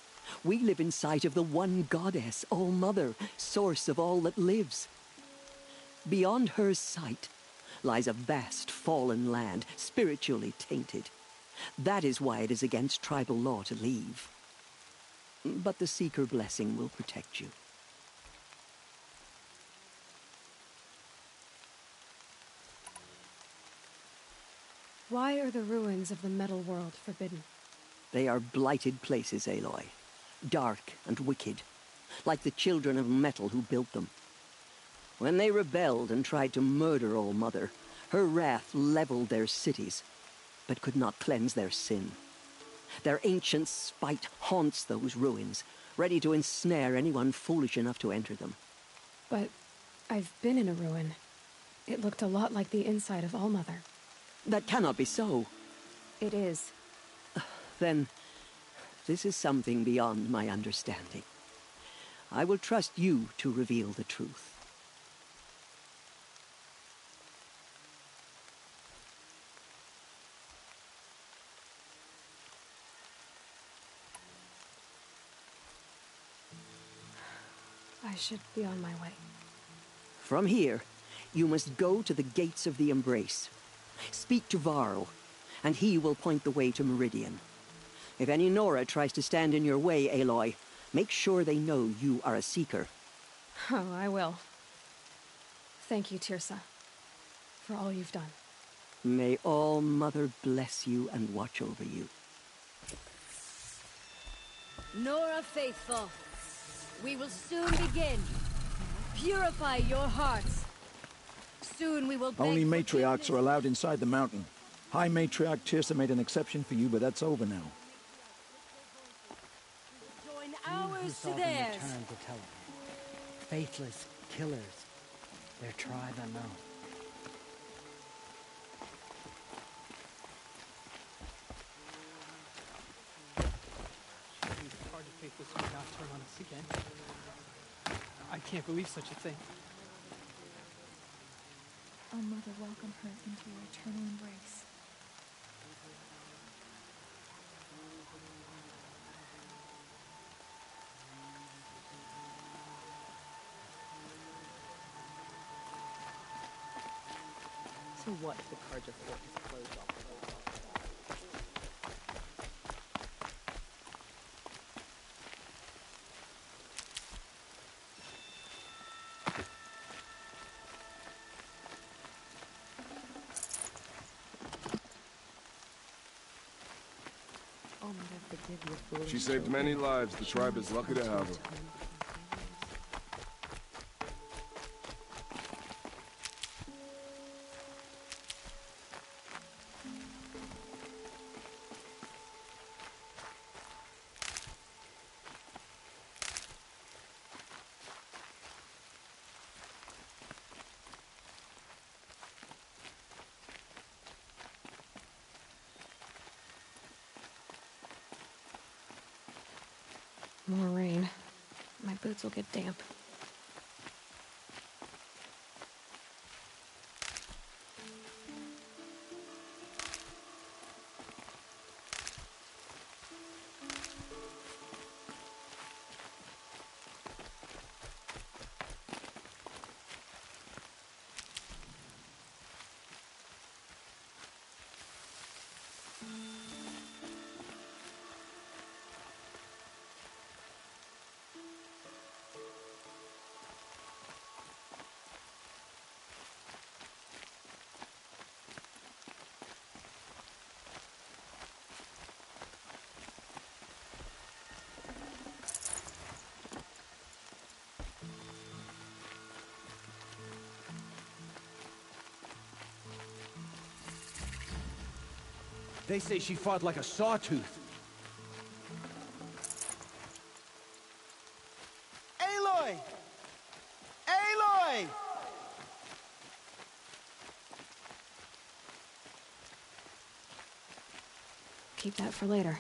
We live in sight of the one goddess, All-Mother, source of all that lives. Beyond her sight lies a vast fallen land, spiritually tainted. That is why it is against tribal law to leave. But the Seeker blessing will protect you. Why are the ruins of the Metal World forbidden? They are blighted places, Aloy. Dark and wicked, like the children of metal who built them. When they rebelled and tried to murder All-Mother, her wrath leveled their cities, but could not cleanse their sin. Their ancient spite haunts those ruins, ready to ensnare anyone foolish enough to enter them. But I've been in a ruin. It looked a lot like the inside of All-Mother. That cannot be so. It is. Then, this is something beyond my understanding. I will trust you to reveal the truth. I should be on my way. From here, you must go to the gates of the Embrace. Speak to Varl, and he will point the way to Meridian. If any Nora tries to stand in your way, Aloy, make sure they know you are a Seeker. Oh, I will. Thank you, Teersa, for all you've done. May All-Mother bless you and watch over you. Nora faithful, we will soon begin. Purify your hearts. Soon we will beg Only for matriarchs are allowed inside the mountain. High Matriarch Teersa made an exception for you, but that's over now. join Who ours saw to them theirs. return to tell it? Faithless killers, their tribe unknown. These Carja faithless would not turn on us again. I can't believe such a thing. Our mother welcome her into your eternal embrace. So what if the Carja fort is closed off the road? Oh, mother, forgive your foolish She saved many lives. The tribe is lucky to have her. More rain. My boots will get damp. They say she fought like a sawtooth. Aloy! Aloy! Keep that for later.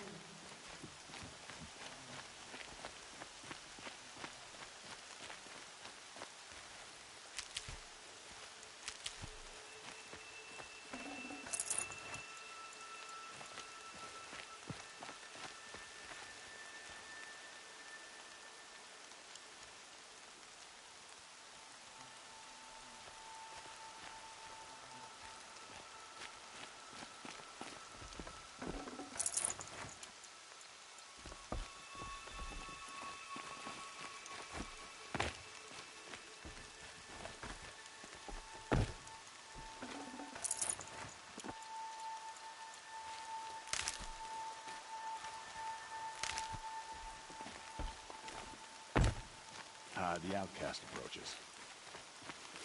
The outcast approaches.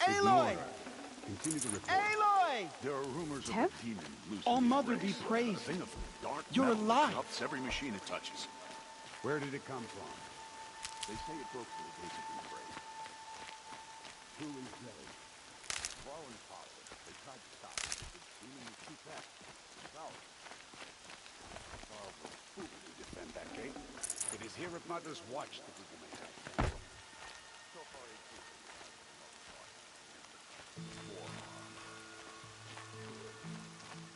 Aloy! Continue to report. Aloy! There are rumors Tev? of a demon loose. All in the Mother be race. praised. A thing of dark You're metal that alive. corrupts every machine it touches. Where did it come from? They say it broke through the gates of the grave. Who is they? Fallen followers. They tried to stop it. The demon was too fast. Powerful. Oh, the fool who defend that gate. It is here at Mother's watch that we will make that. So far, it's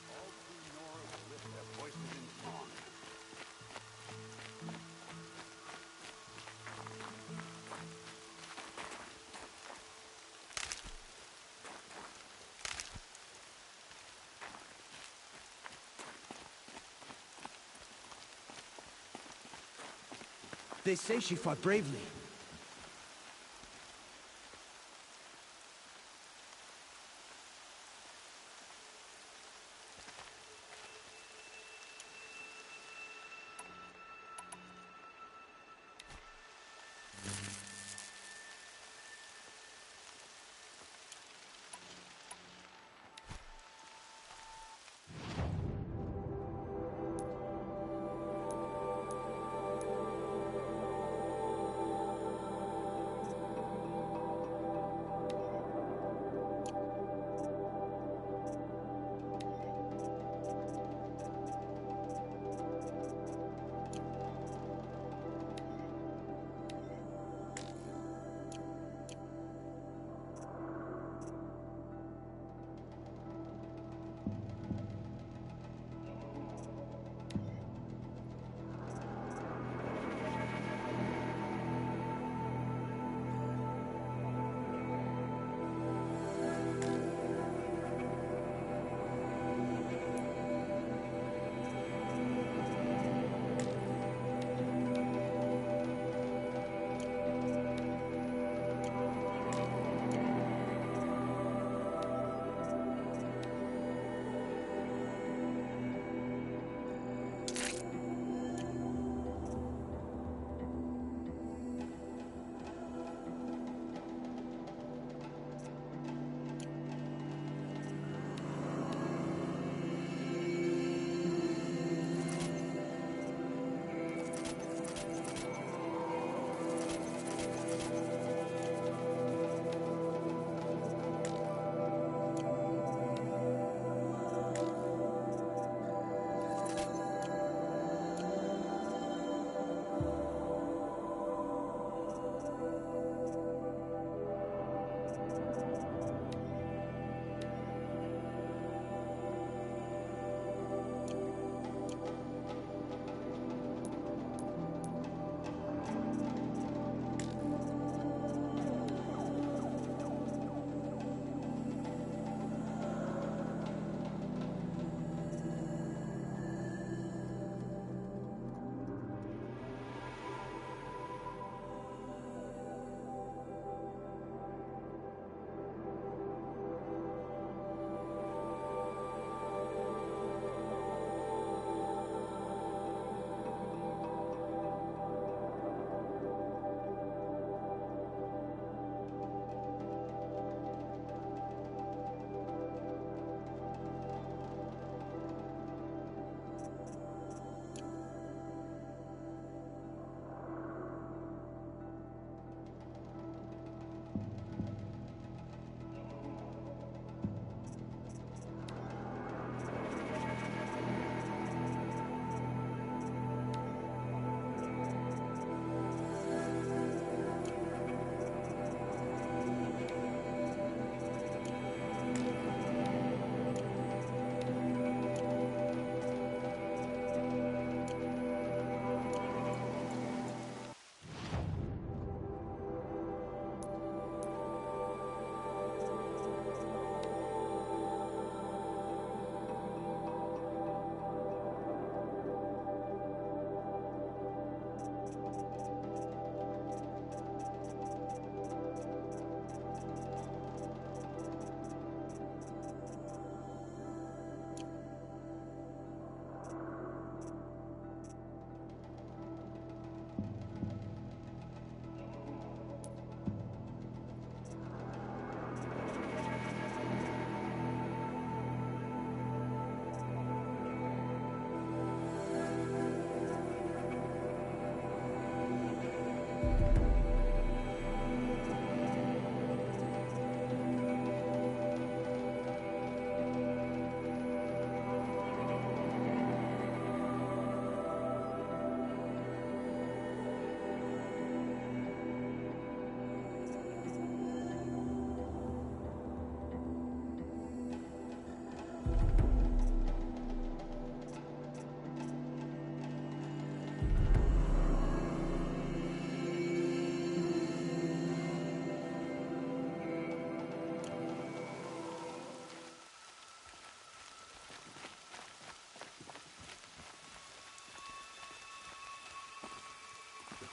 all three Nora will lift their voices in song. They say she fought bravely.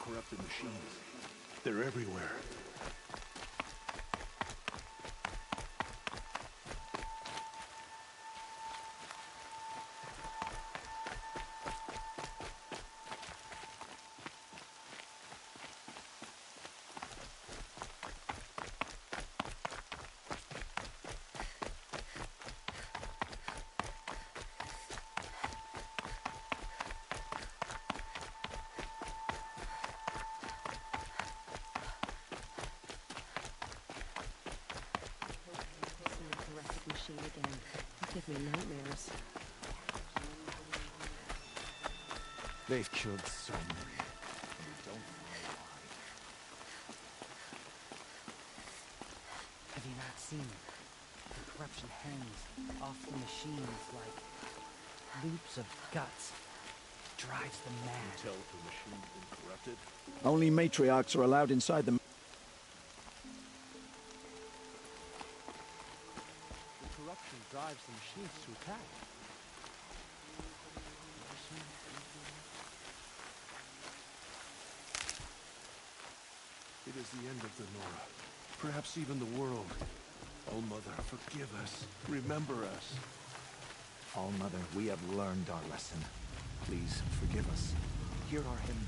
corrupted machines. They're everywhere. Machine again. It give me nightmares. They've killed so many. We don't know why. Have you not seen the corruption hangs off the machines like loops of guts? Drives them mad. You tell if the machine's been corrupted? Only matriarchs are allowed inside the... Corruption drives the machines to attack. It is the end of the Nora. Perhaps even the world. Oh, Mother, forgive us. Remember us. All Mother, we have learned our lesson. Please forgive us. Hear our hymn.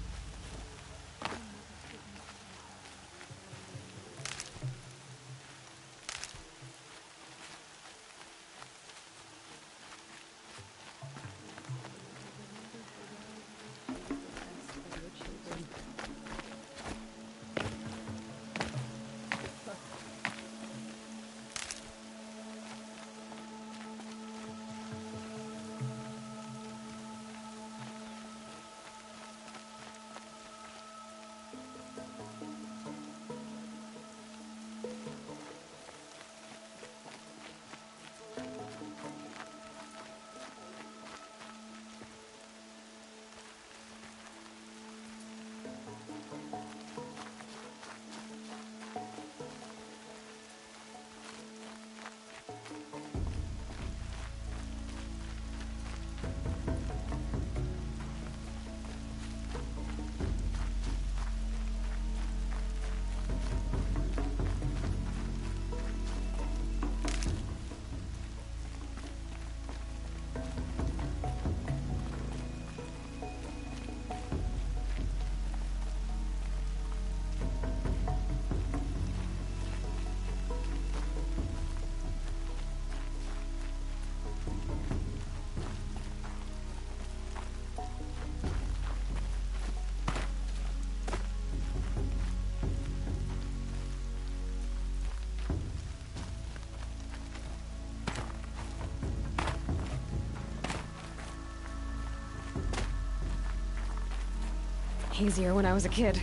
Easier when I was a kid.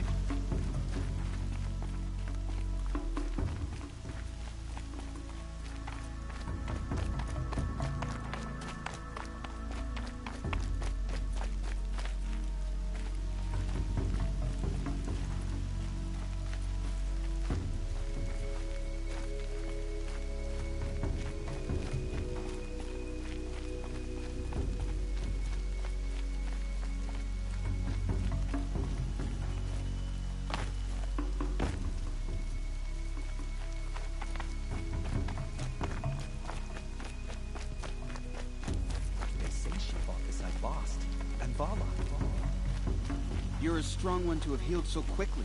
You're a strong one to have healed so quickly.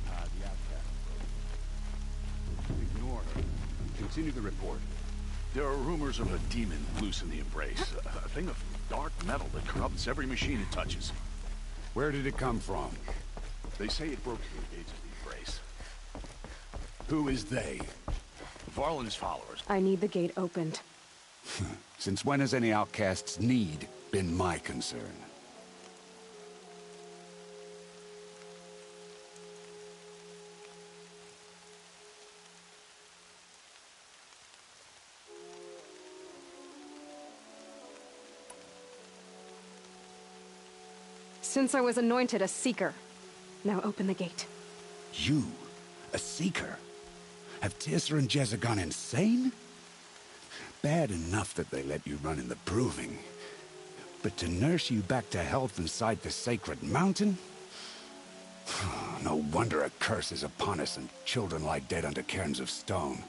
The outcast. Ignore her. Continue the report. There are rumors of a demon loose in the Embrace. A thing of dark metal that corrupts every machine it touches. Where did it come from? They say it broke through the gates of the Embrace. Who is they? Varl and his followers. I need the gate opened. Since when has any outcast's need been my concern? Since I was anointed a Seeker. Now open the gate. You? A Seeker? Have Teersa and Jezza gone insane? Bad enough that they let you run in the Proving. But to nurse you back to health inside the Sacred Mountain? No wonder a curse is upon us and children lie dead under cairns of stone.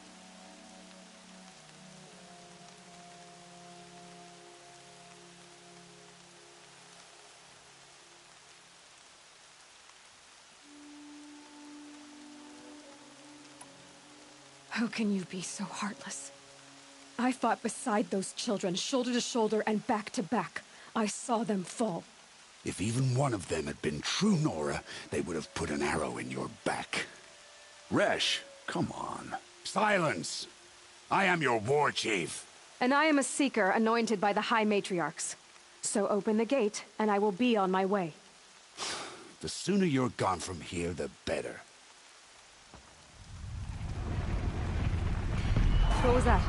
How can you be so heartless? I fought beside those children, shoulder to shoulder and back to back. I saw them fall. If even one of them had been true Nora, they would have put an arrow in your back. Resh, come on. Silence! I am your war chief. And I am a seeker anointed by the High Matriarchs. So open the gate, and I will be on my way. The sooner you're gone from here, the better. What was that?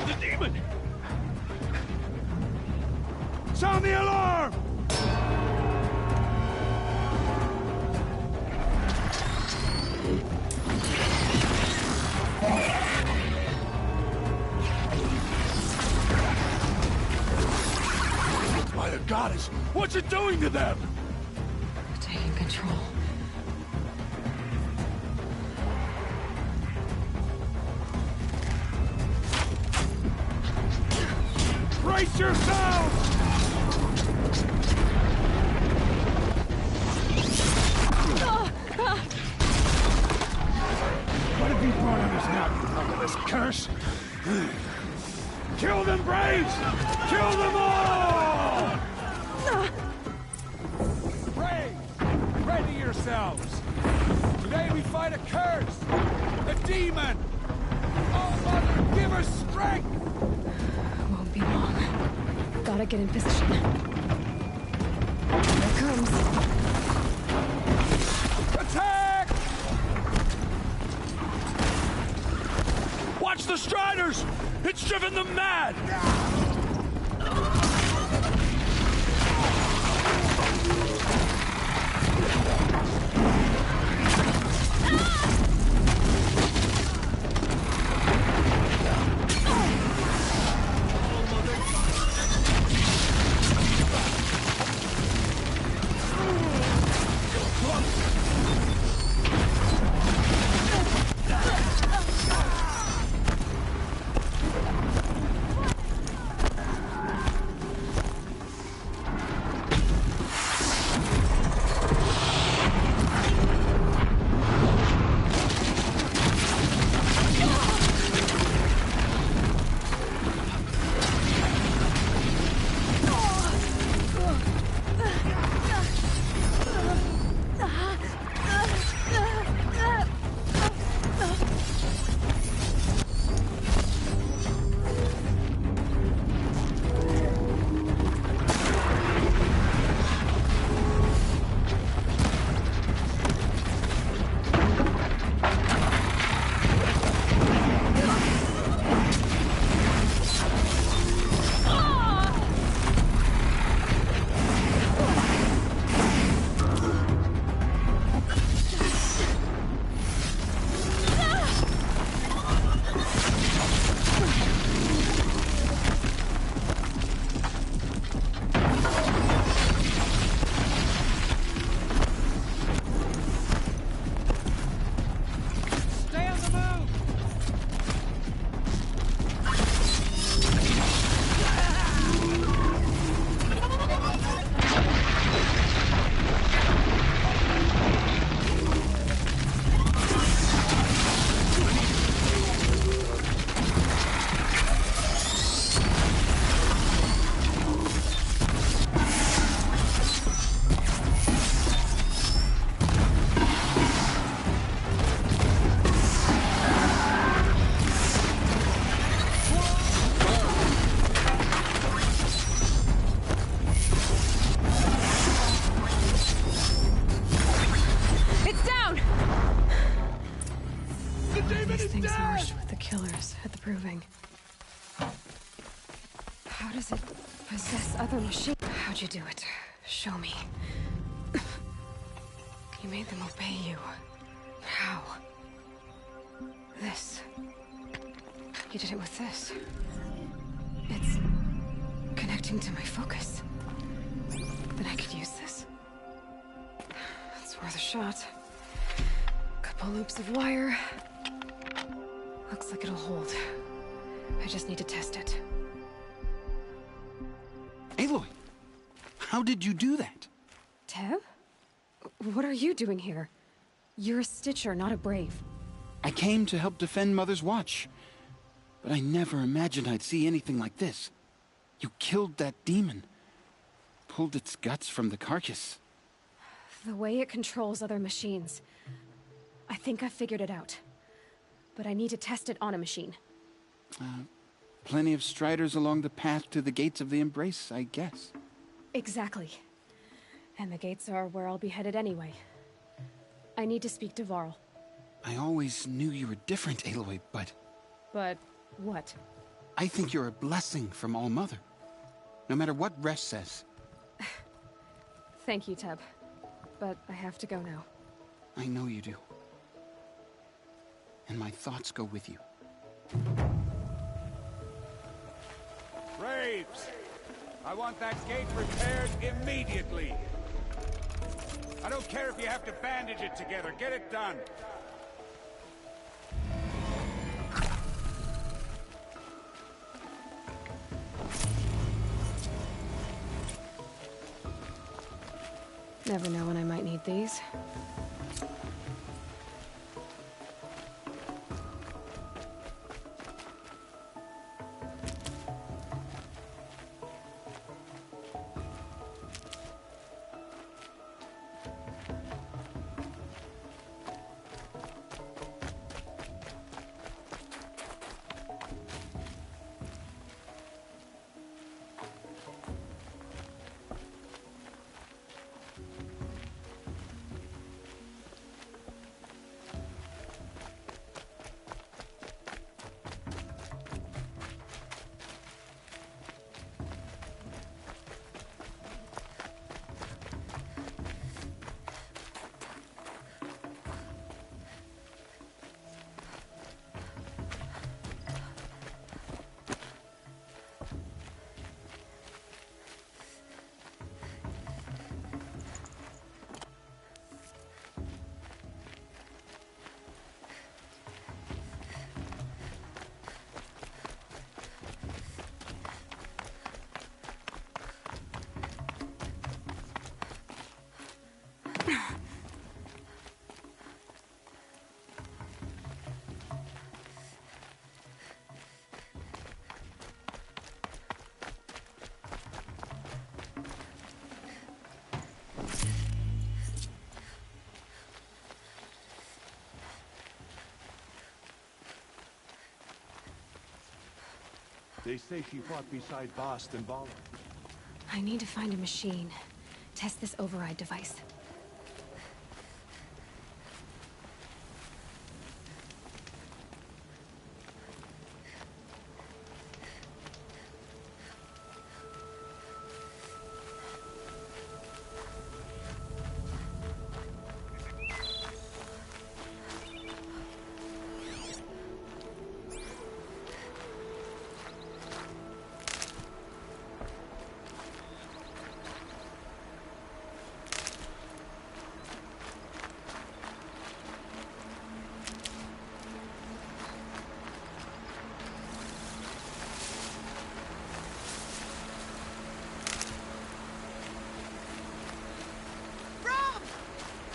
The demon! Sound the alarm! By the goddess, what's it doing to them? Taking control. Brace yourselves! What have you brought on us now, you motherless curse? Kill them, Braves! Kill them all! Braves, ready yourselves! Today we fight a curse! A demon! Oh, Mother, give us strength! Won't be long. Gotta get in position. Here it comes. Attack! Watch the Striders! It's driven them mad! These things marched with the killers at the Proving. How does it Possess other machines. How'd you do it? Show me. You made them obey you. How? This. You did it with this. It's connecting to my focus. Then I could use this. It's worth a shot. Couple loops of wire. Looks like it'll hold. I just need to test it. Aloy! How did you do that? Teb? What are you doing here? You're a Stitcher, not a Brave. I came to help defend Mother's Watch. But I never imagined I'd see anything like this. You killed that demon. Pulled its guts from the carcass. The way it controls other machines. I think I figured it out. But I need to test it on a machine. Plenty of striders along the path to the gates of the Embrace, I guess. Exactly. And the gates are where I'll be headed anyway. I need to speak to Varl. I always knew you were different, Aloy, but... But what? I think you're a blessing from All-Mother. No matter what Resh says. Thank you, Teb. But I have to go now. I know you do. And my thoughts go with you. Braves! I want that gate repaired immediately. I don't care if you have to bandage it together. Get it done. Never know when I might need these. They say she fought beside Bast and Vala. I need to find a machine. Test this override device.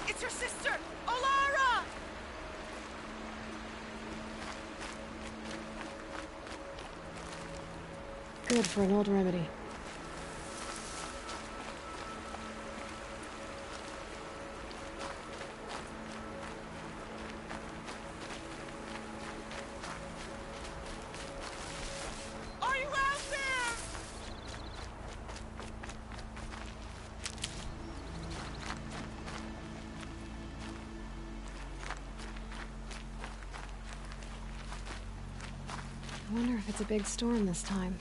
It's your sister, Olara! Good for an old remedy. Are you out there? I wonder if it's a big storm this time.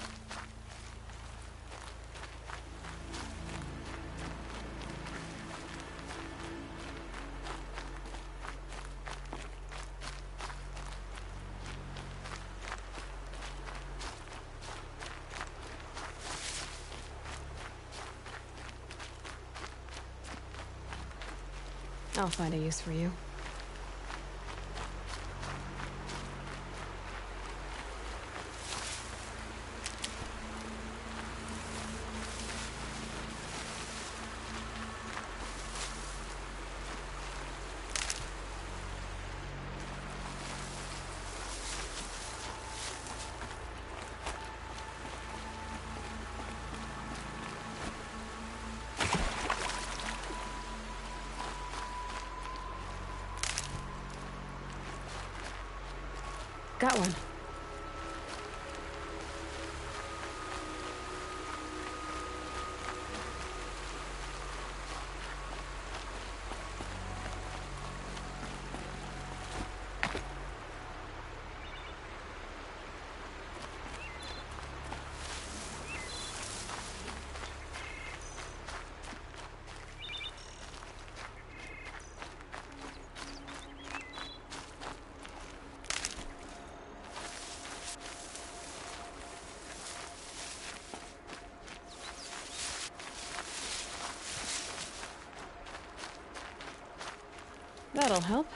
I'll find a use for you. Got one. That'll help.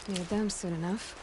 Need them soon enough.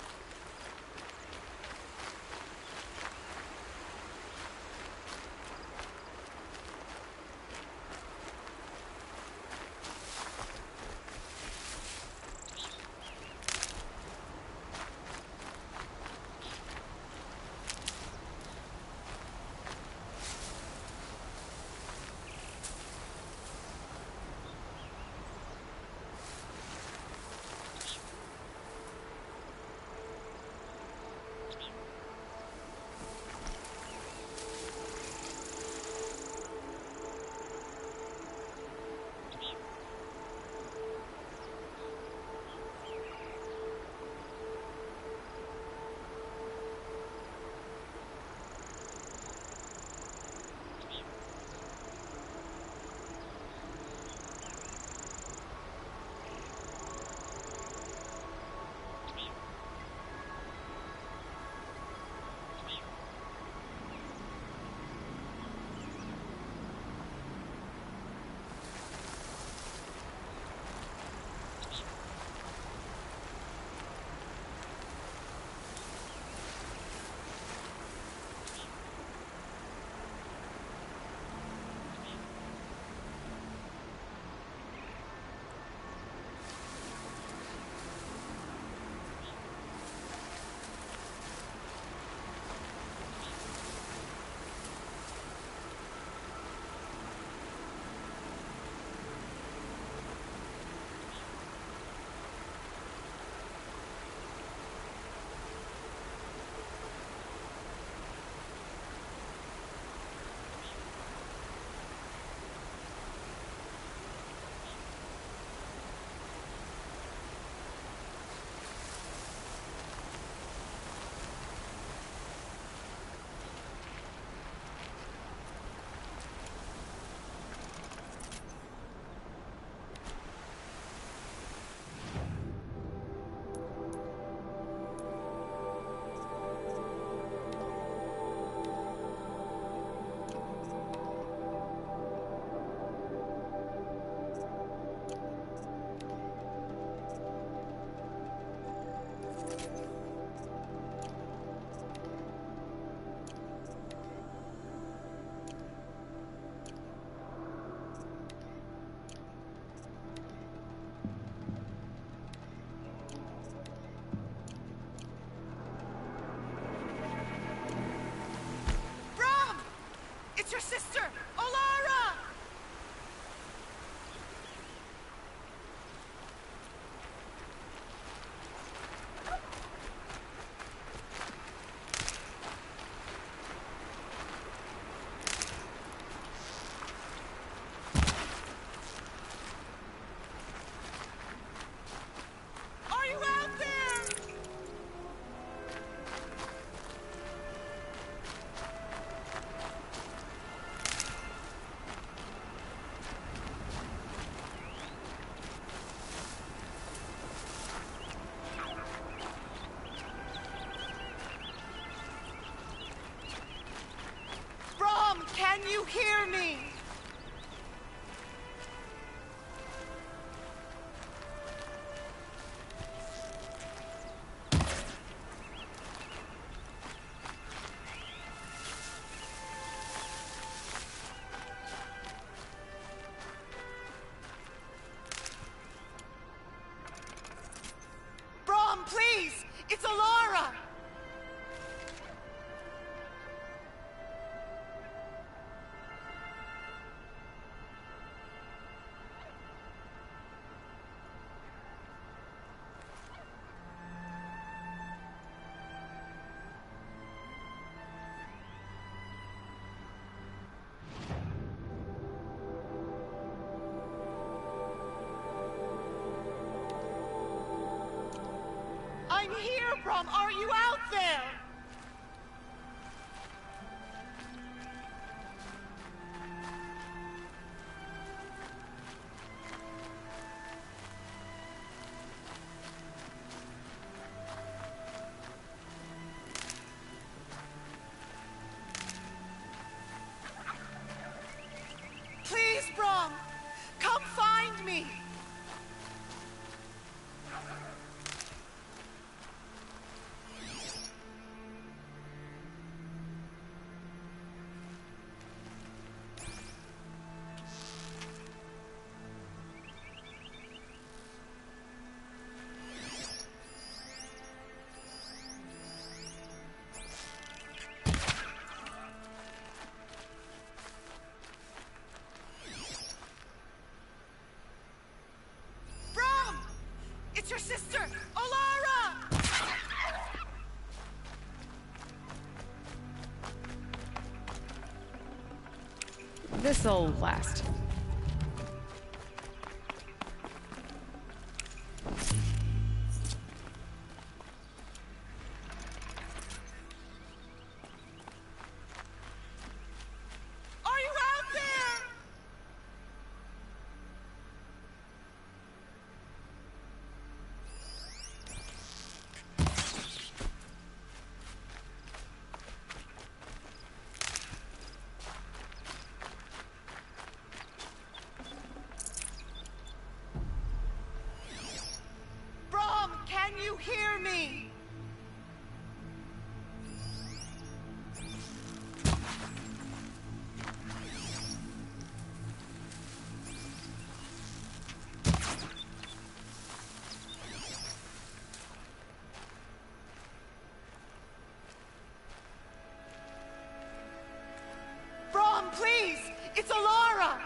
It's your sister, Alara! Are you out there? Brom, can you hear me? Brom, please! It's Alara! I'm here, Brom! Are you out there? Please, Brom! Come find me! Brom! It's your sister, Alara! This'll last. Are you out there? Brom, can you hear me? Brom, please! It's Alara!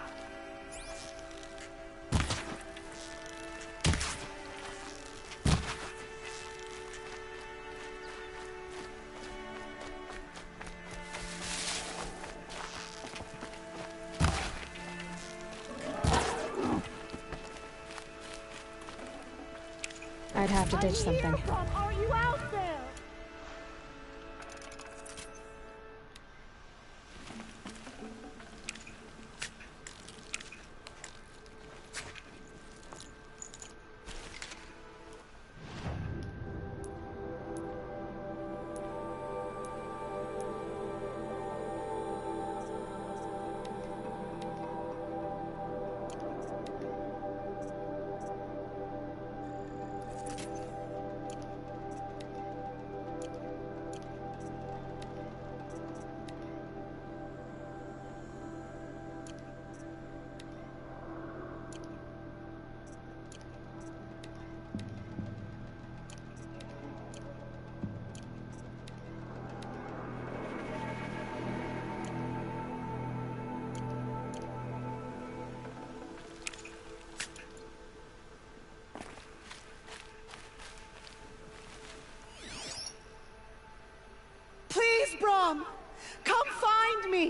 I'd have to ditch something. Brom, are you out there?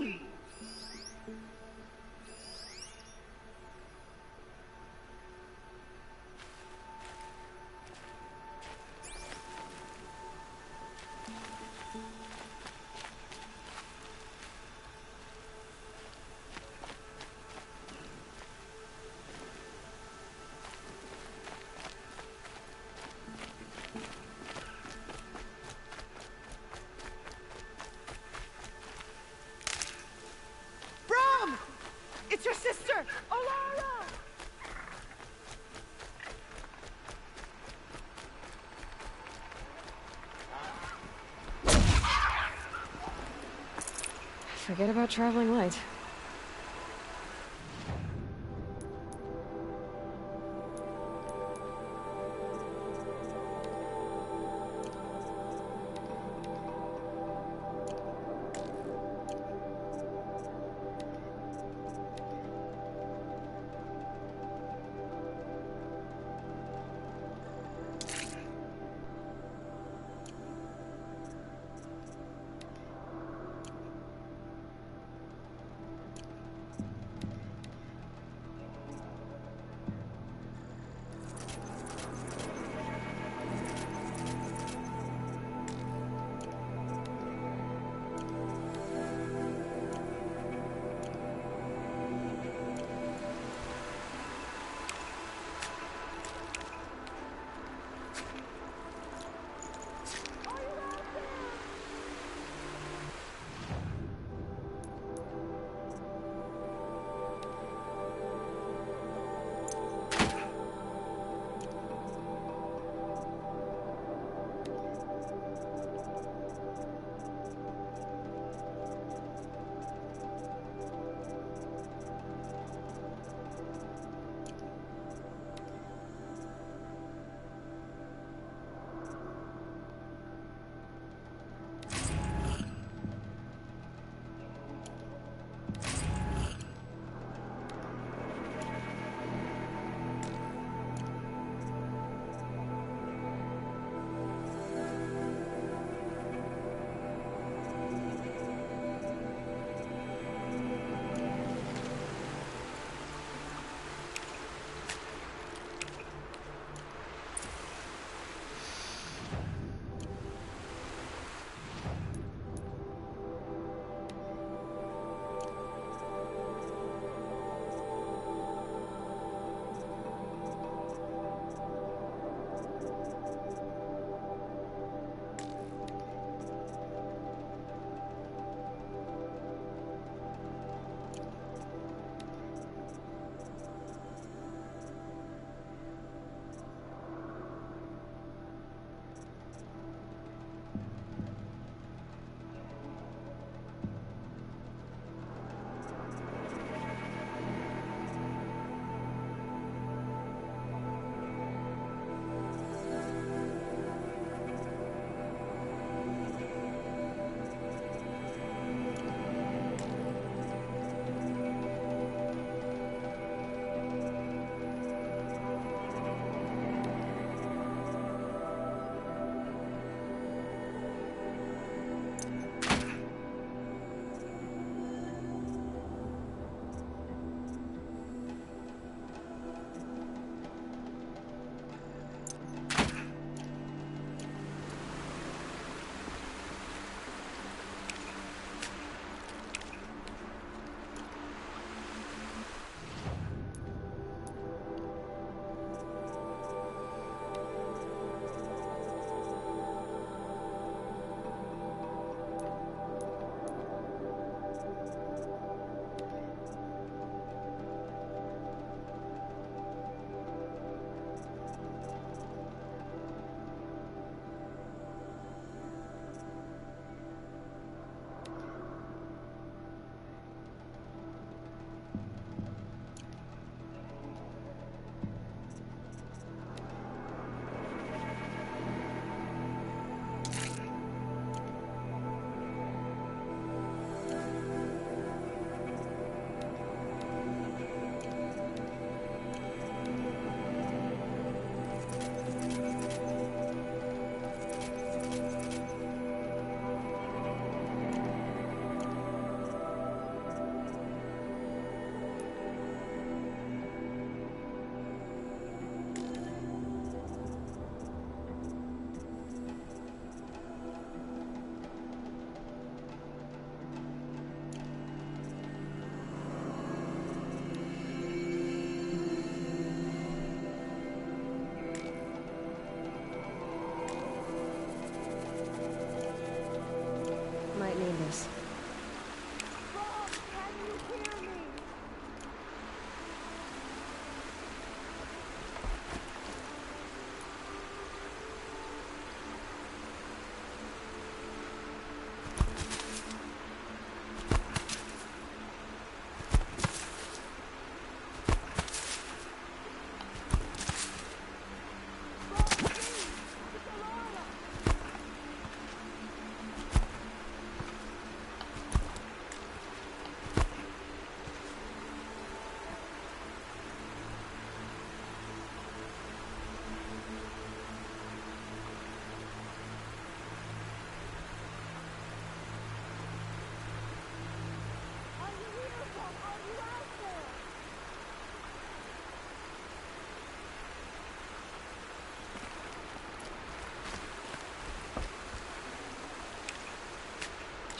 me! Brom! It's your sister, Alara! Forget about traveling light.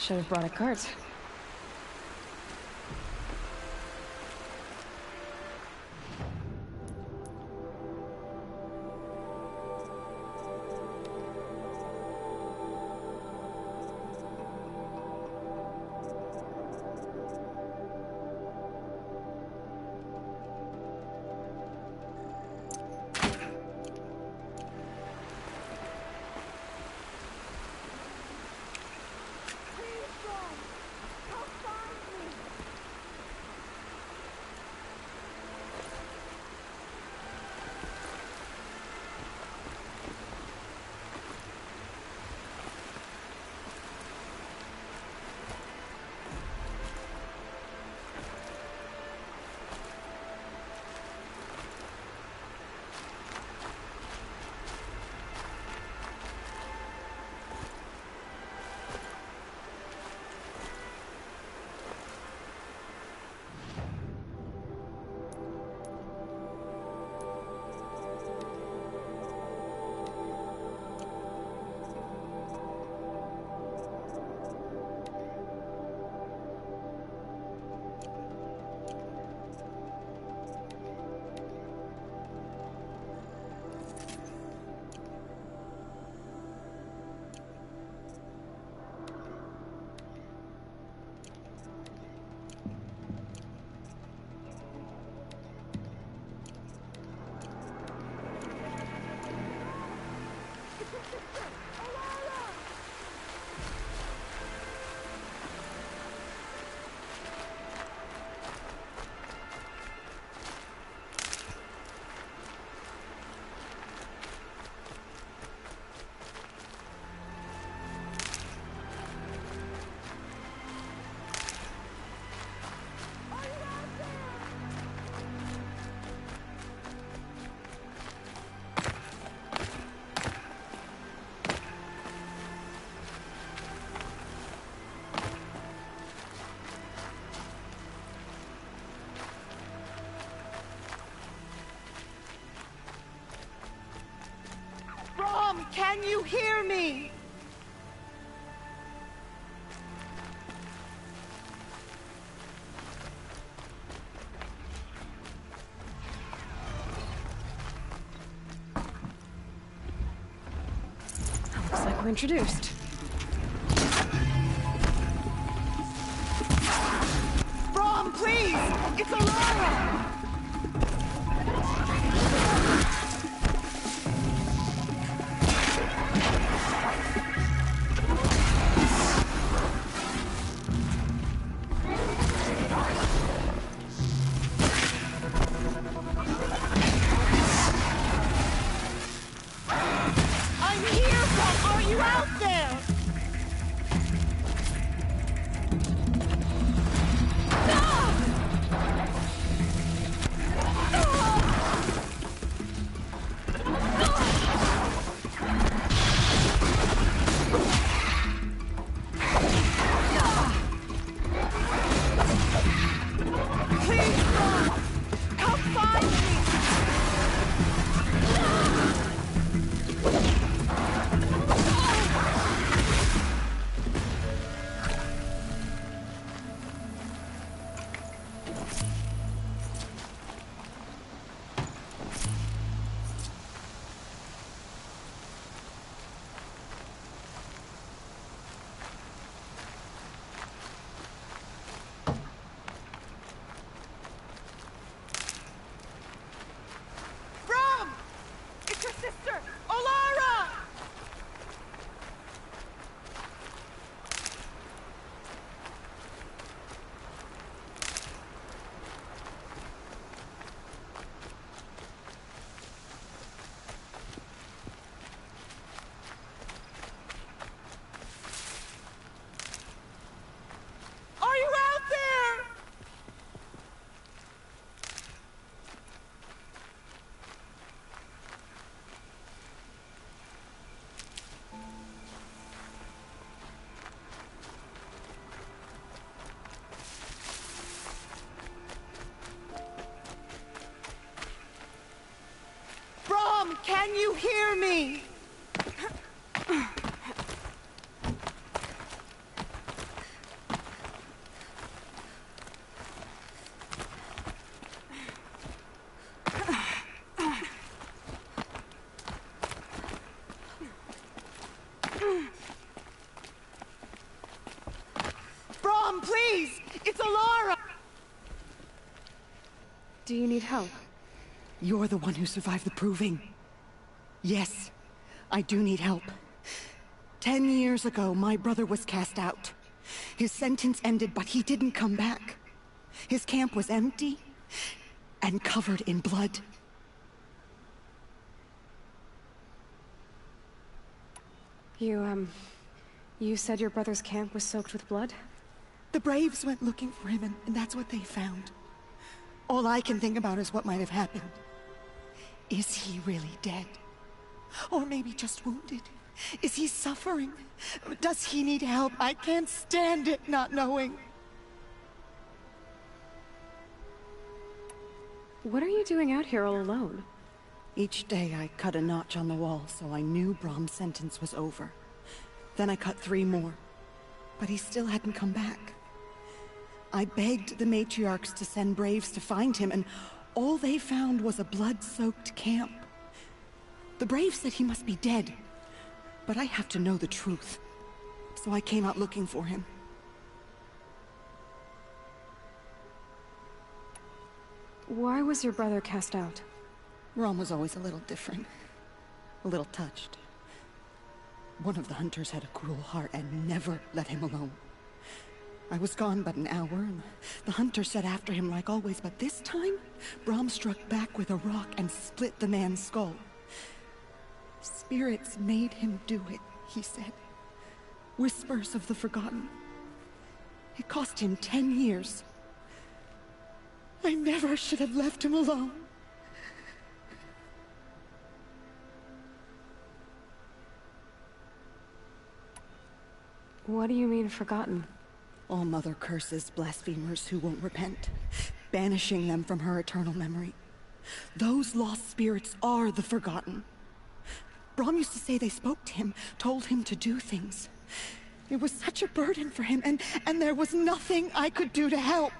Should have brought a cart. Can you hear me? Looks like we're introduced. Brom, please! It's Alara! Brom, please! It's Alara! Do you need help? You're the one who survived the proving. Yes, I do need help. 10 years ago, my brother was cast out. His sentence ended, but he didn't come back. His camp was empty and covered in blood. You said your brother's camp was soaked with blood? The Braves went looking for him, and that's what they found. All I can think about is what might have happened. Is he really dead? Or maybe just wounded? Is he suffering? Does he need help? I can't stand it not knowing. What are you doing out here all alone? Each day I cut a notch on the wall so I knew Brom's sentence was over. Then I cut 3 more, but he still hadn't come back. I begged the matriarchs to send Braves to find him, and all they found was a blood-soaked camp. The Braves said he must be dead, but I have to know the truth, so I came out looking for him. Why was your brother cast out? Brom was always a little different. A little touched. One of the hunters had a cruel heart and never let him alone. I was gone but an hour, and the hunter set after him like always, but this time, Brom struck back with a rock and split the man's skull. Spirits made him do it, he said. Whispers of the forgotten. It cost him 10 years. I never should have left him alone. What do you mean, forgotten? All-Mother curses blasphemers who won't repent, banishing them from her eternal memory. Those lost spirits are the forgotten. Brom used to say they spoke to him, told him to do things. It was such a burden for him, and there was nothing I could do to help.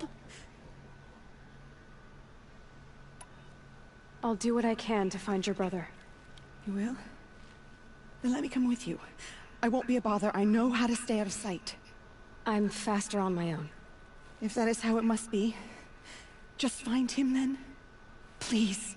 I'll do what I can to find your brother. You will? Then let me come with you. I won't be a bother. I know how to stay out of sight. I'm faster on my own. If that is how it must be, just find him then. Please.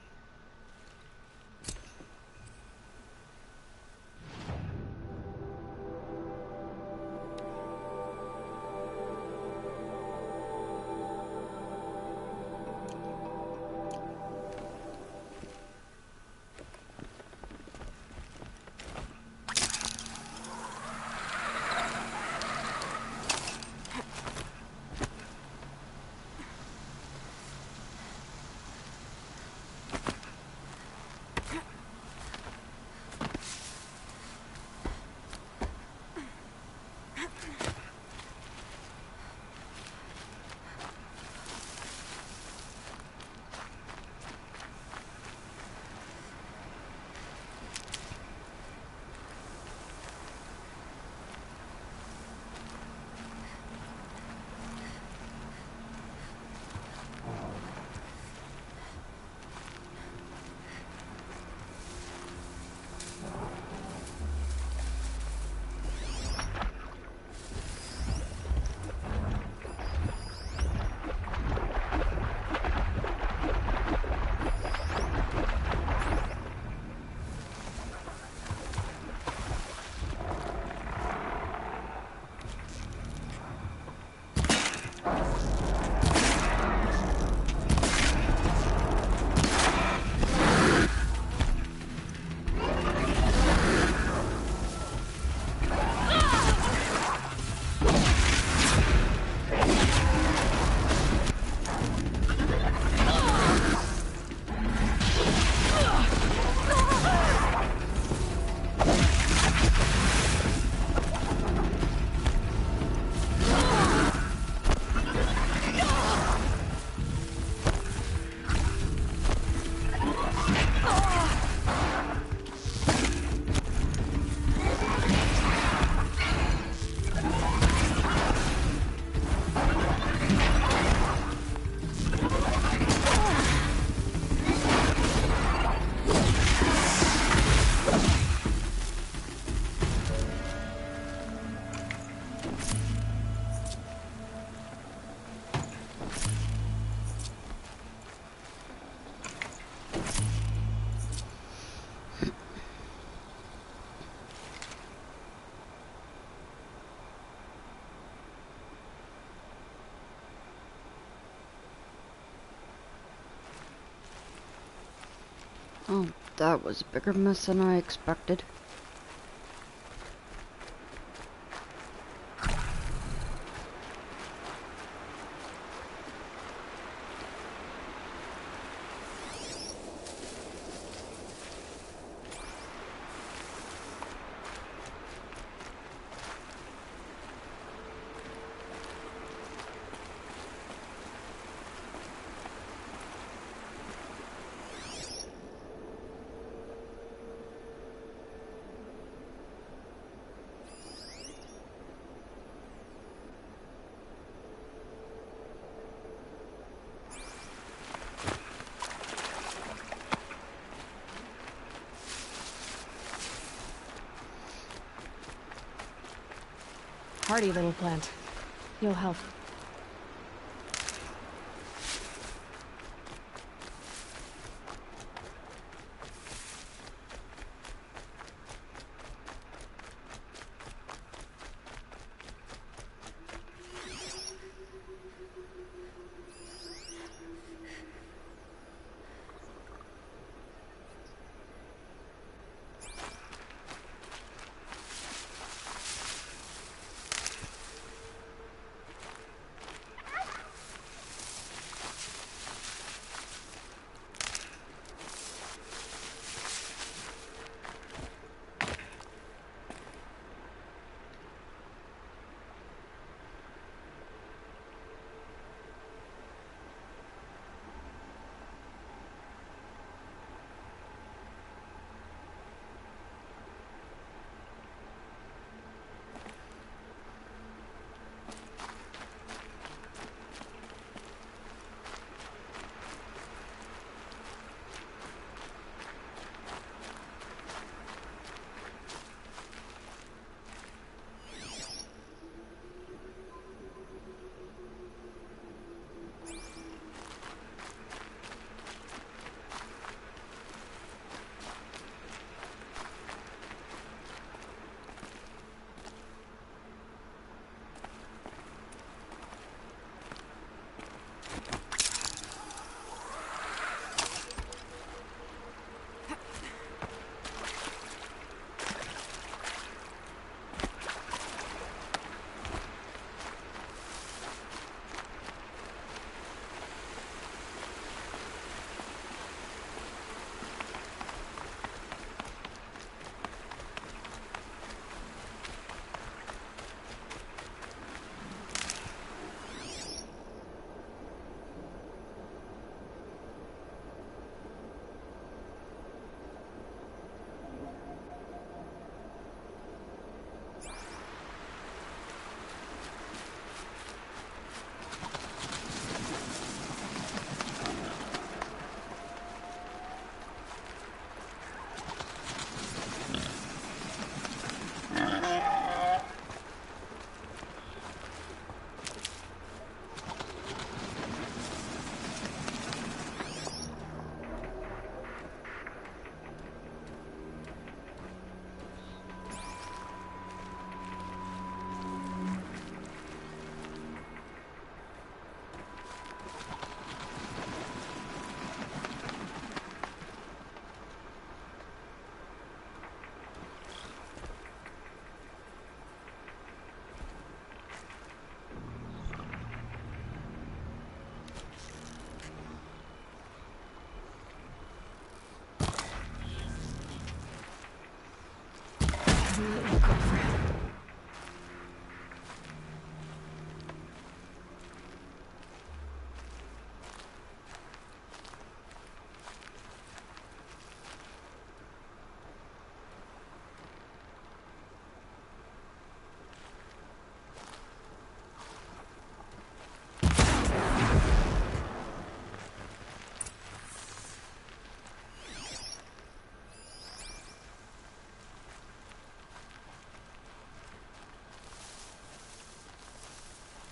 Oh, that was a bigger mess than I expected. Hardy little plant. You'll help.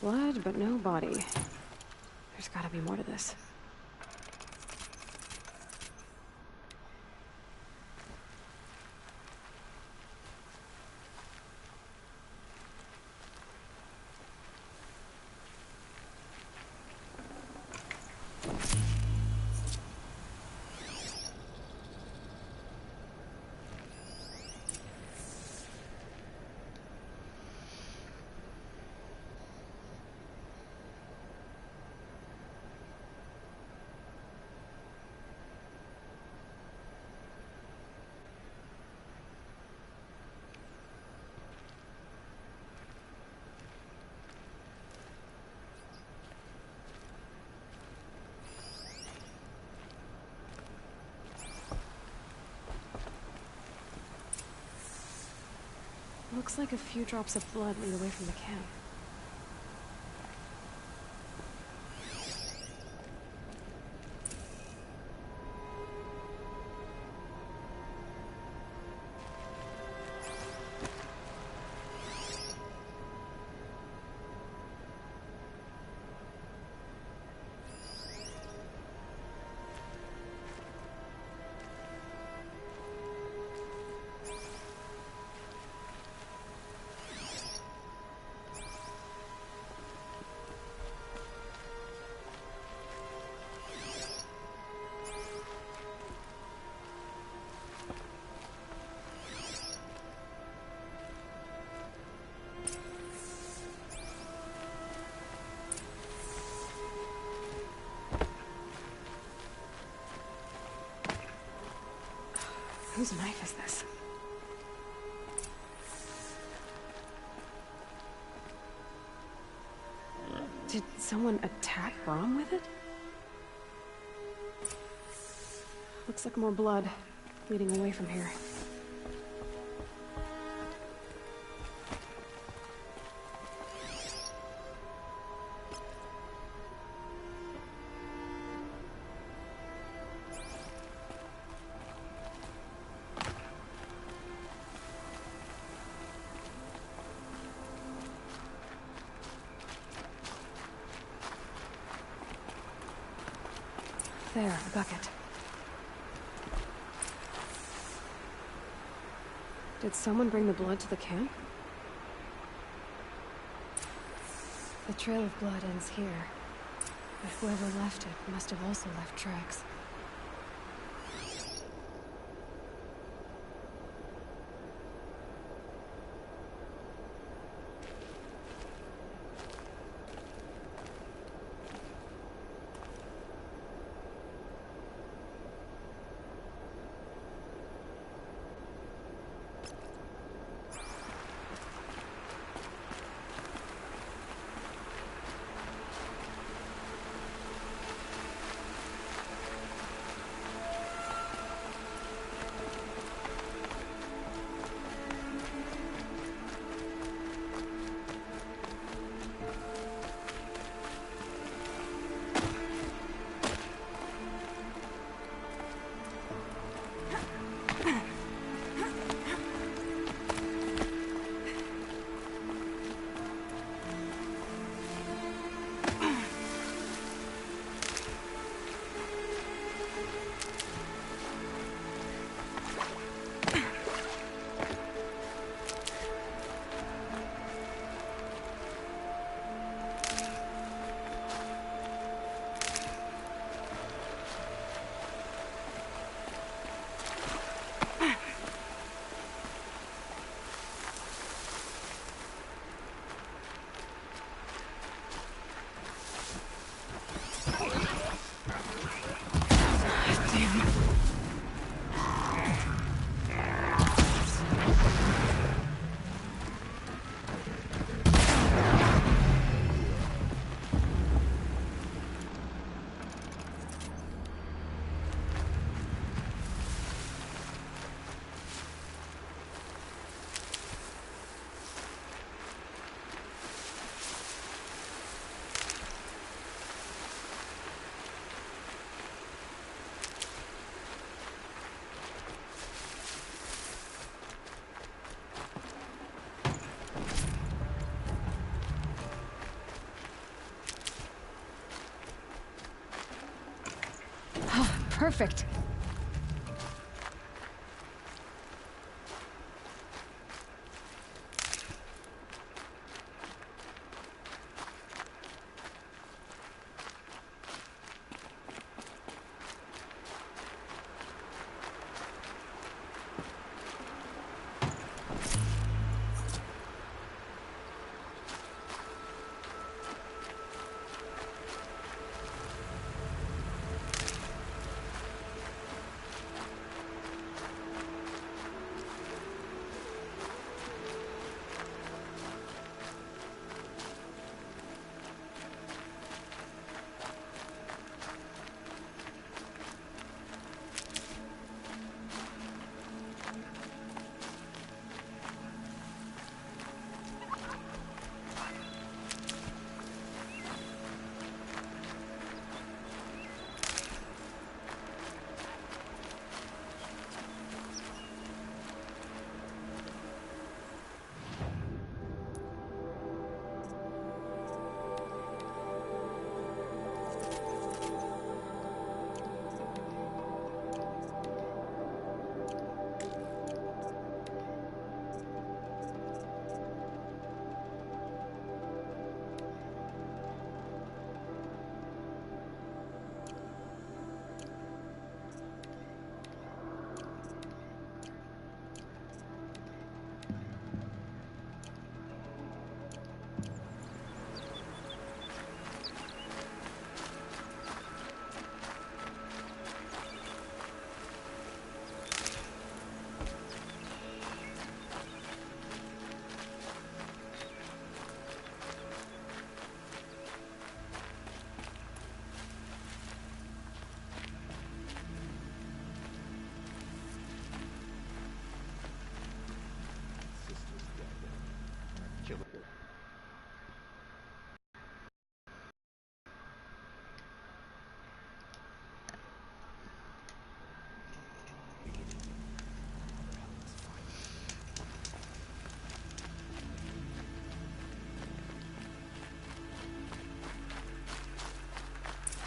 Blood, but no body. There's gotta be more to this. Looks like a few drops of blood lead away from the camp. Whose knife is this? Did someone attack Brom with it? Looks like more blood leading away from here. There, a bucket. Did someone bring the blood to the camp? The trail of blood ends here, but whoever left it must have also left tracks. Perfect.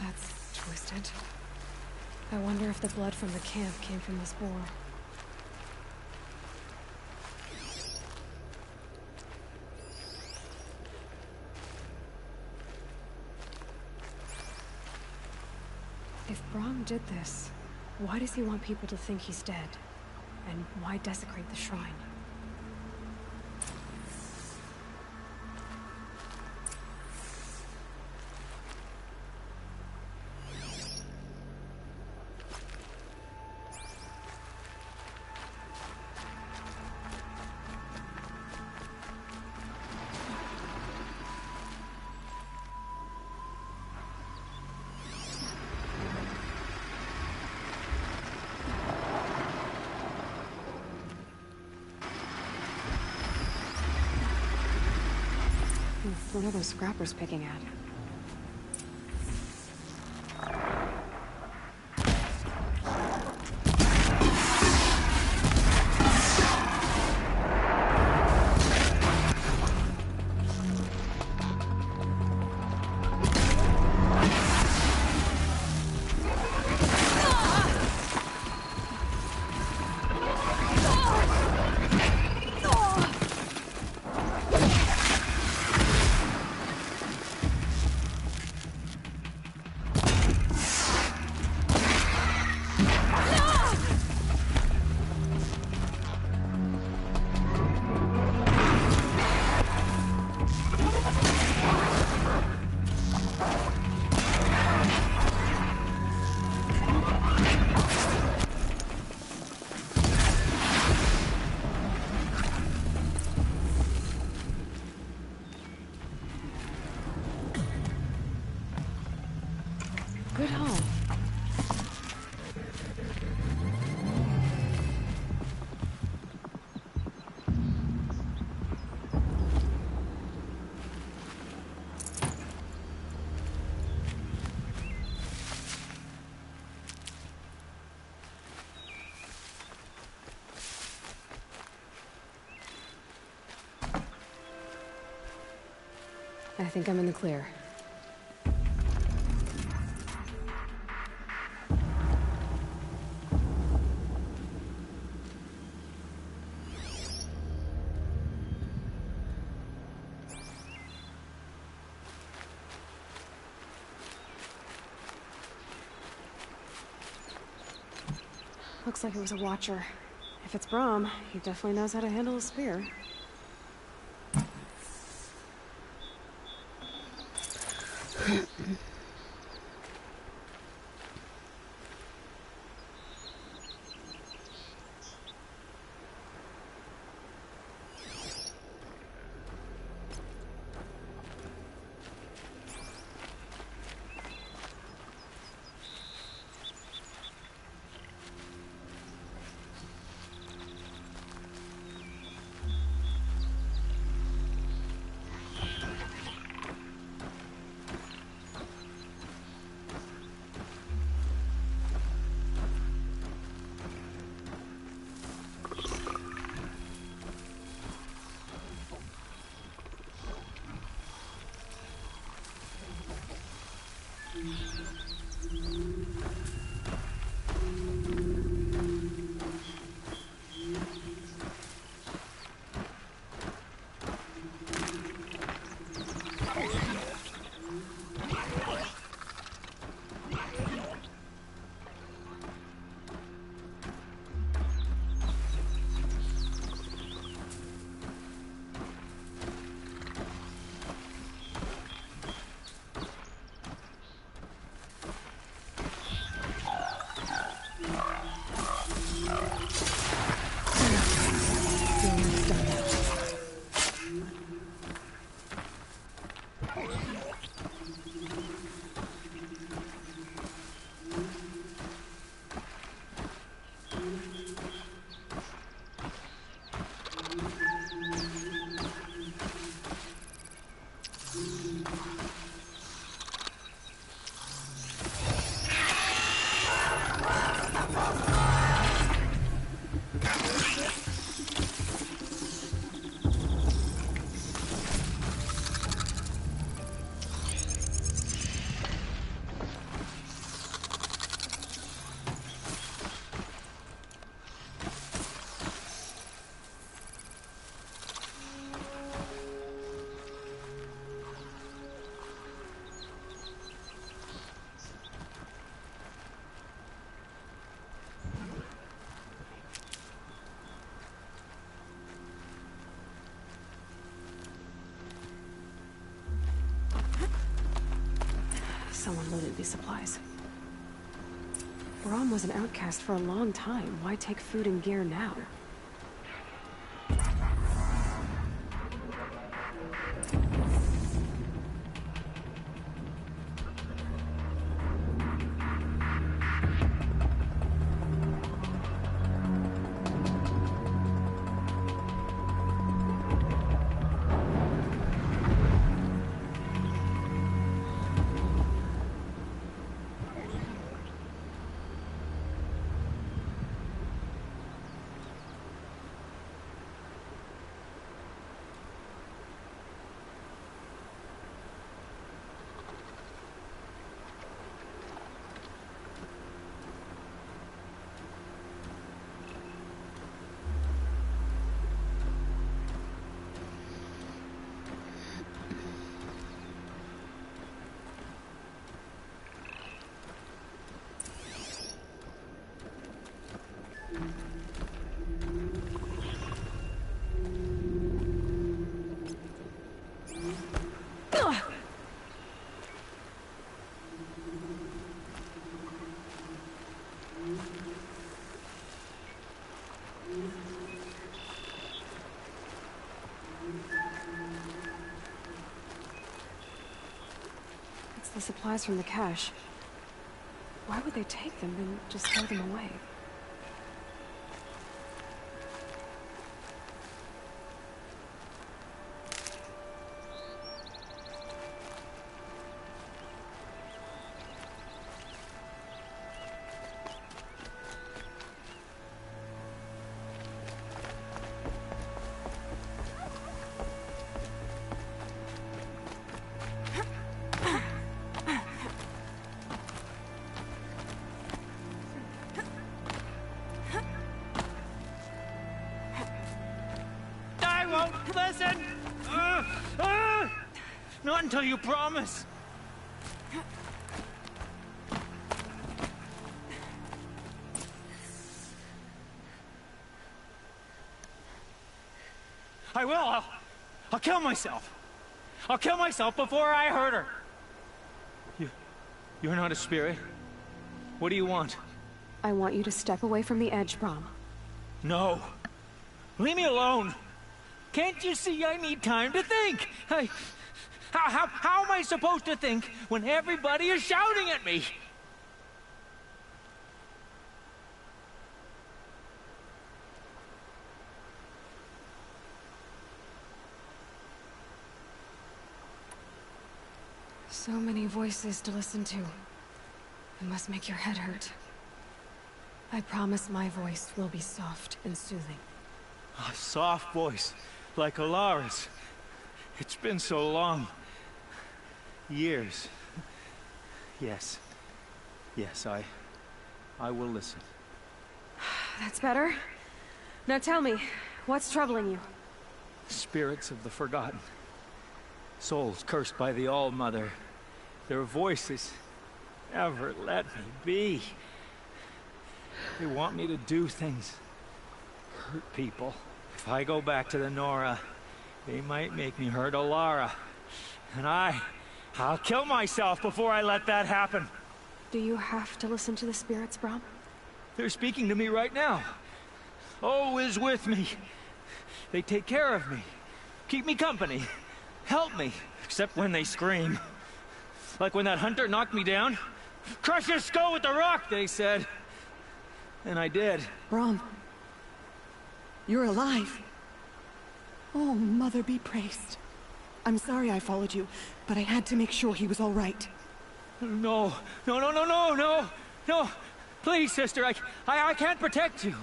That's twisted. I wonder if the blood from the camp came from this boar. If Brahm did this, why does he want people to think he's dead? And why desecrate the shrine? What are those scrappers picking at? Good haul. I think I'm in the clear. Looks like it was a watcher. If it's Brahm, he definitely knows how to handle a spear. someone loaded these supplies. Brom was an outcast for a long time. Why take food and gear now? It's the supplies from the cache. Why would they take them and just throw them away? Listen! Not until you promise. I will. I'll kill myself. I'll kill myself before I hurt her. You're not a spirit. What do you want? I want you to step away from the edge, Brom. No. Leave me alone. Can't you see I need time to think? How am I supposed to think when everybody is shouting at me? So many voices to listen to. It must make your head hurt. I promise my voice will be soft and soothing. A soft voice, like Alara's. It's been so long. Years. Yes. Yes, I will listen. That's better. Now tell me, what's troubling you? Spirits of the forgotten. Souls cursed by the All-Mother. Their voices never let me be. They want me to do things. Hurt people. If I go back to the Nora, they might make me hurt Alara. And I'll kill myself before I let that happen. Do you have to listen to the spirits, Brom? They're speaking to me right now. O is with me. They take care of me. Keep me company. Help me. Except when they scream. Like when that hunter knocked me down. Crush his skull with the rock, they said. And I did. Brom. You're alive. Oh, Mother be praised. I'm sorry I followed you, but I had to make sure he was all right. No. No. Please, sister, I can't protect you.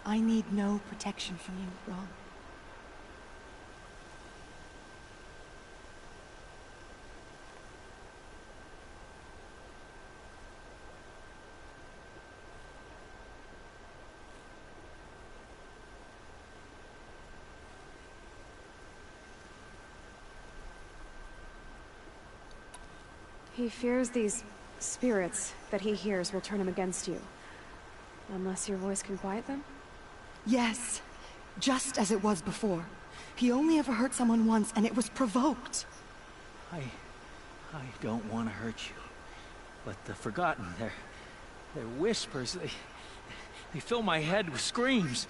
I need no protection from you, Brom. He fears these spirits that he hears will turn him against you. Unless your voice can quiet them? Yes. Just as it was before. He only ever hurt someone once, and it was provoked. I don't want to hurt you, but the Forgotten, their whispers, they fill my head with screams.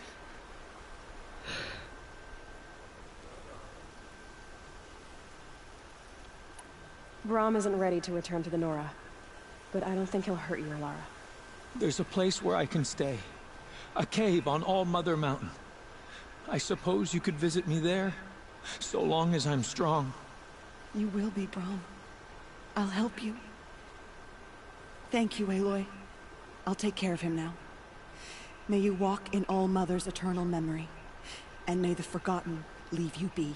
Braum isn't ready to return to the Nora, but I don't think he'll hurt you, Alara. There's a place where I can stay. A cave on All Mother Mountain. I suppose you could visit me there, so long as I'm strong. You will be, Braum. I'll help you. Thank you, Aloy. I'll take care of him now. May you walk in All Mother's eternal memory, and may the Forgotten leave you be.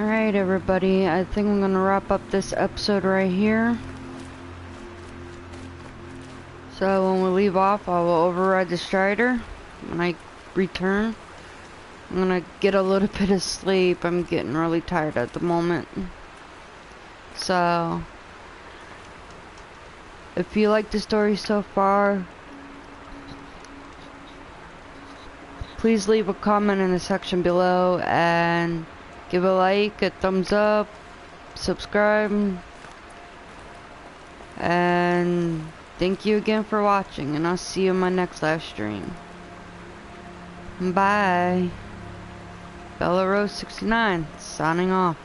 Alright, everybody, I think I'm gonna wrap up this episode right here. So when we leave off, I will override the Strider. When I return, I'm gonna get a little bit of sleep. I'm getting really tired at the moment. So, if you like the story so far, please leave a comment in the section below and give a like, a thumbs up, subscribe, and thank you again for watching, and I'll see you in my next live stream. Bye. Bella Rose 69 signing off.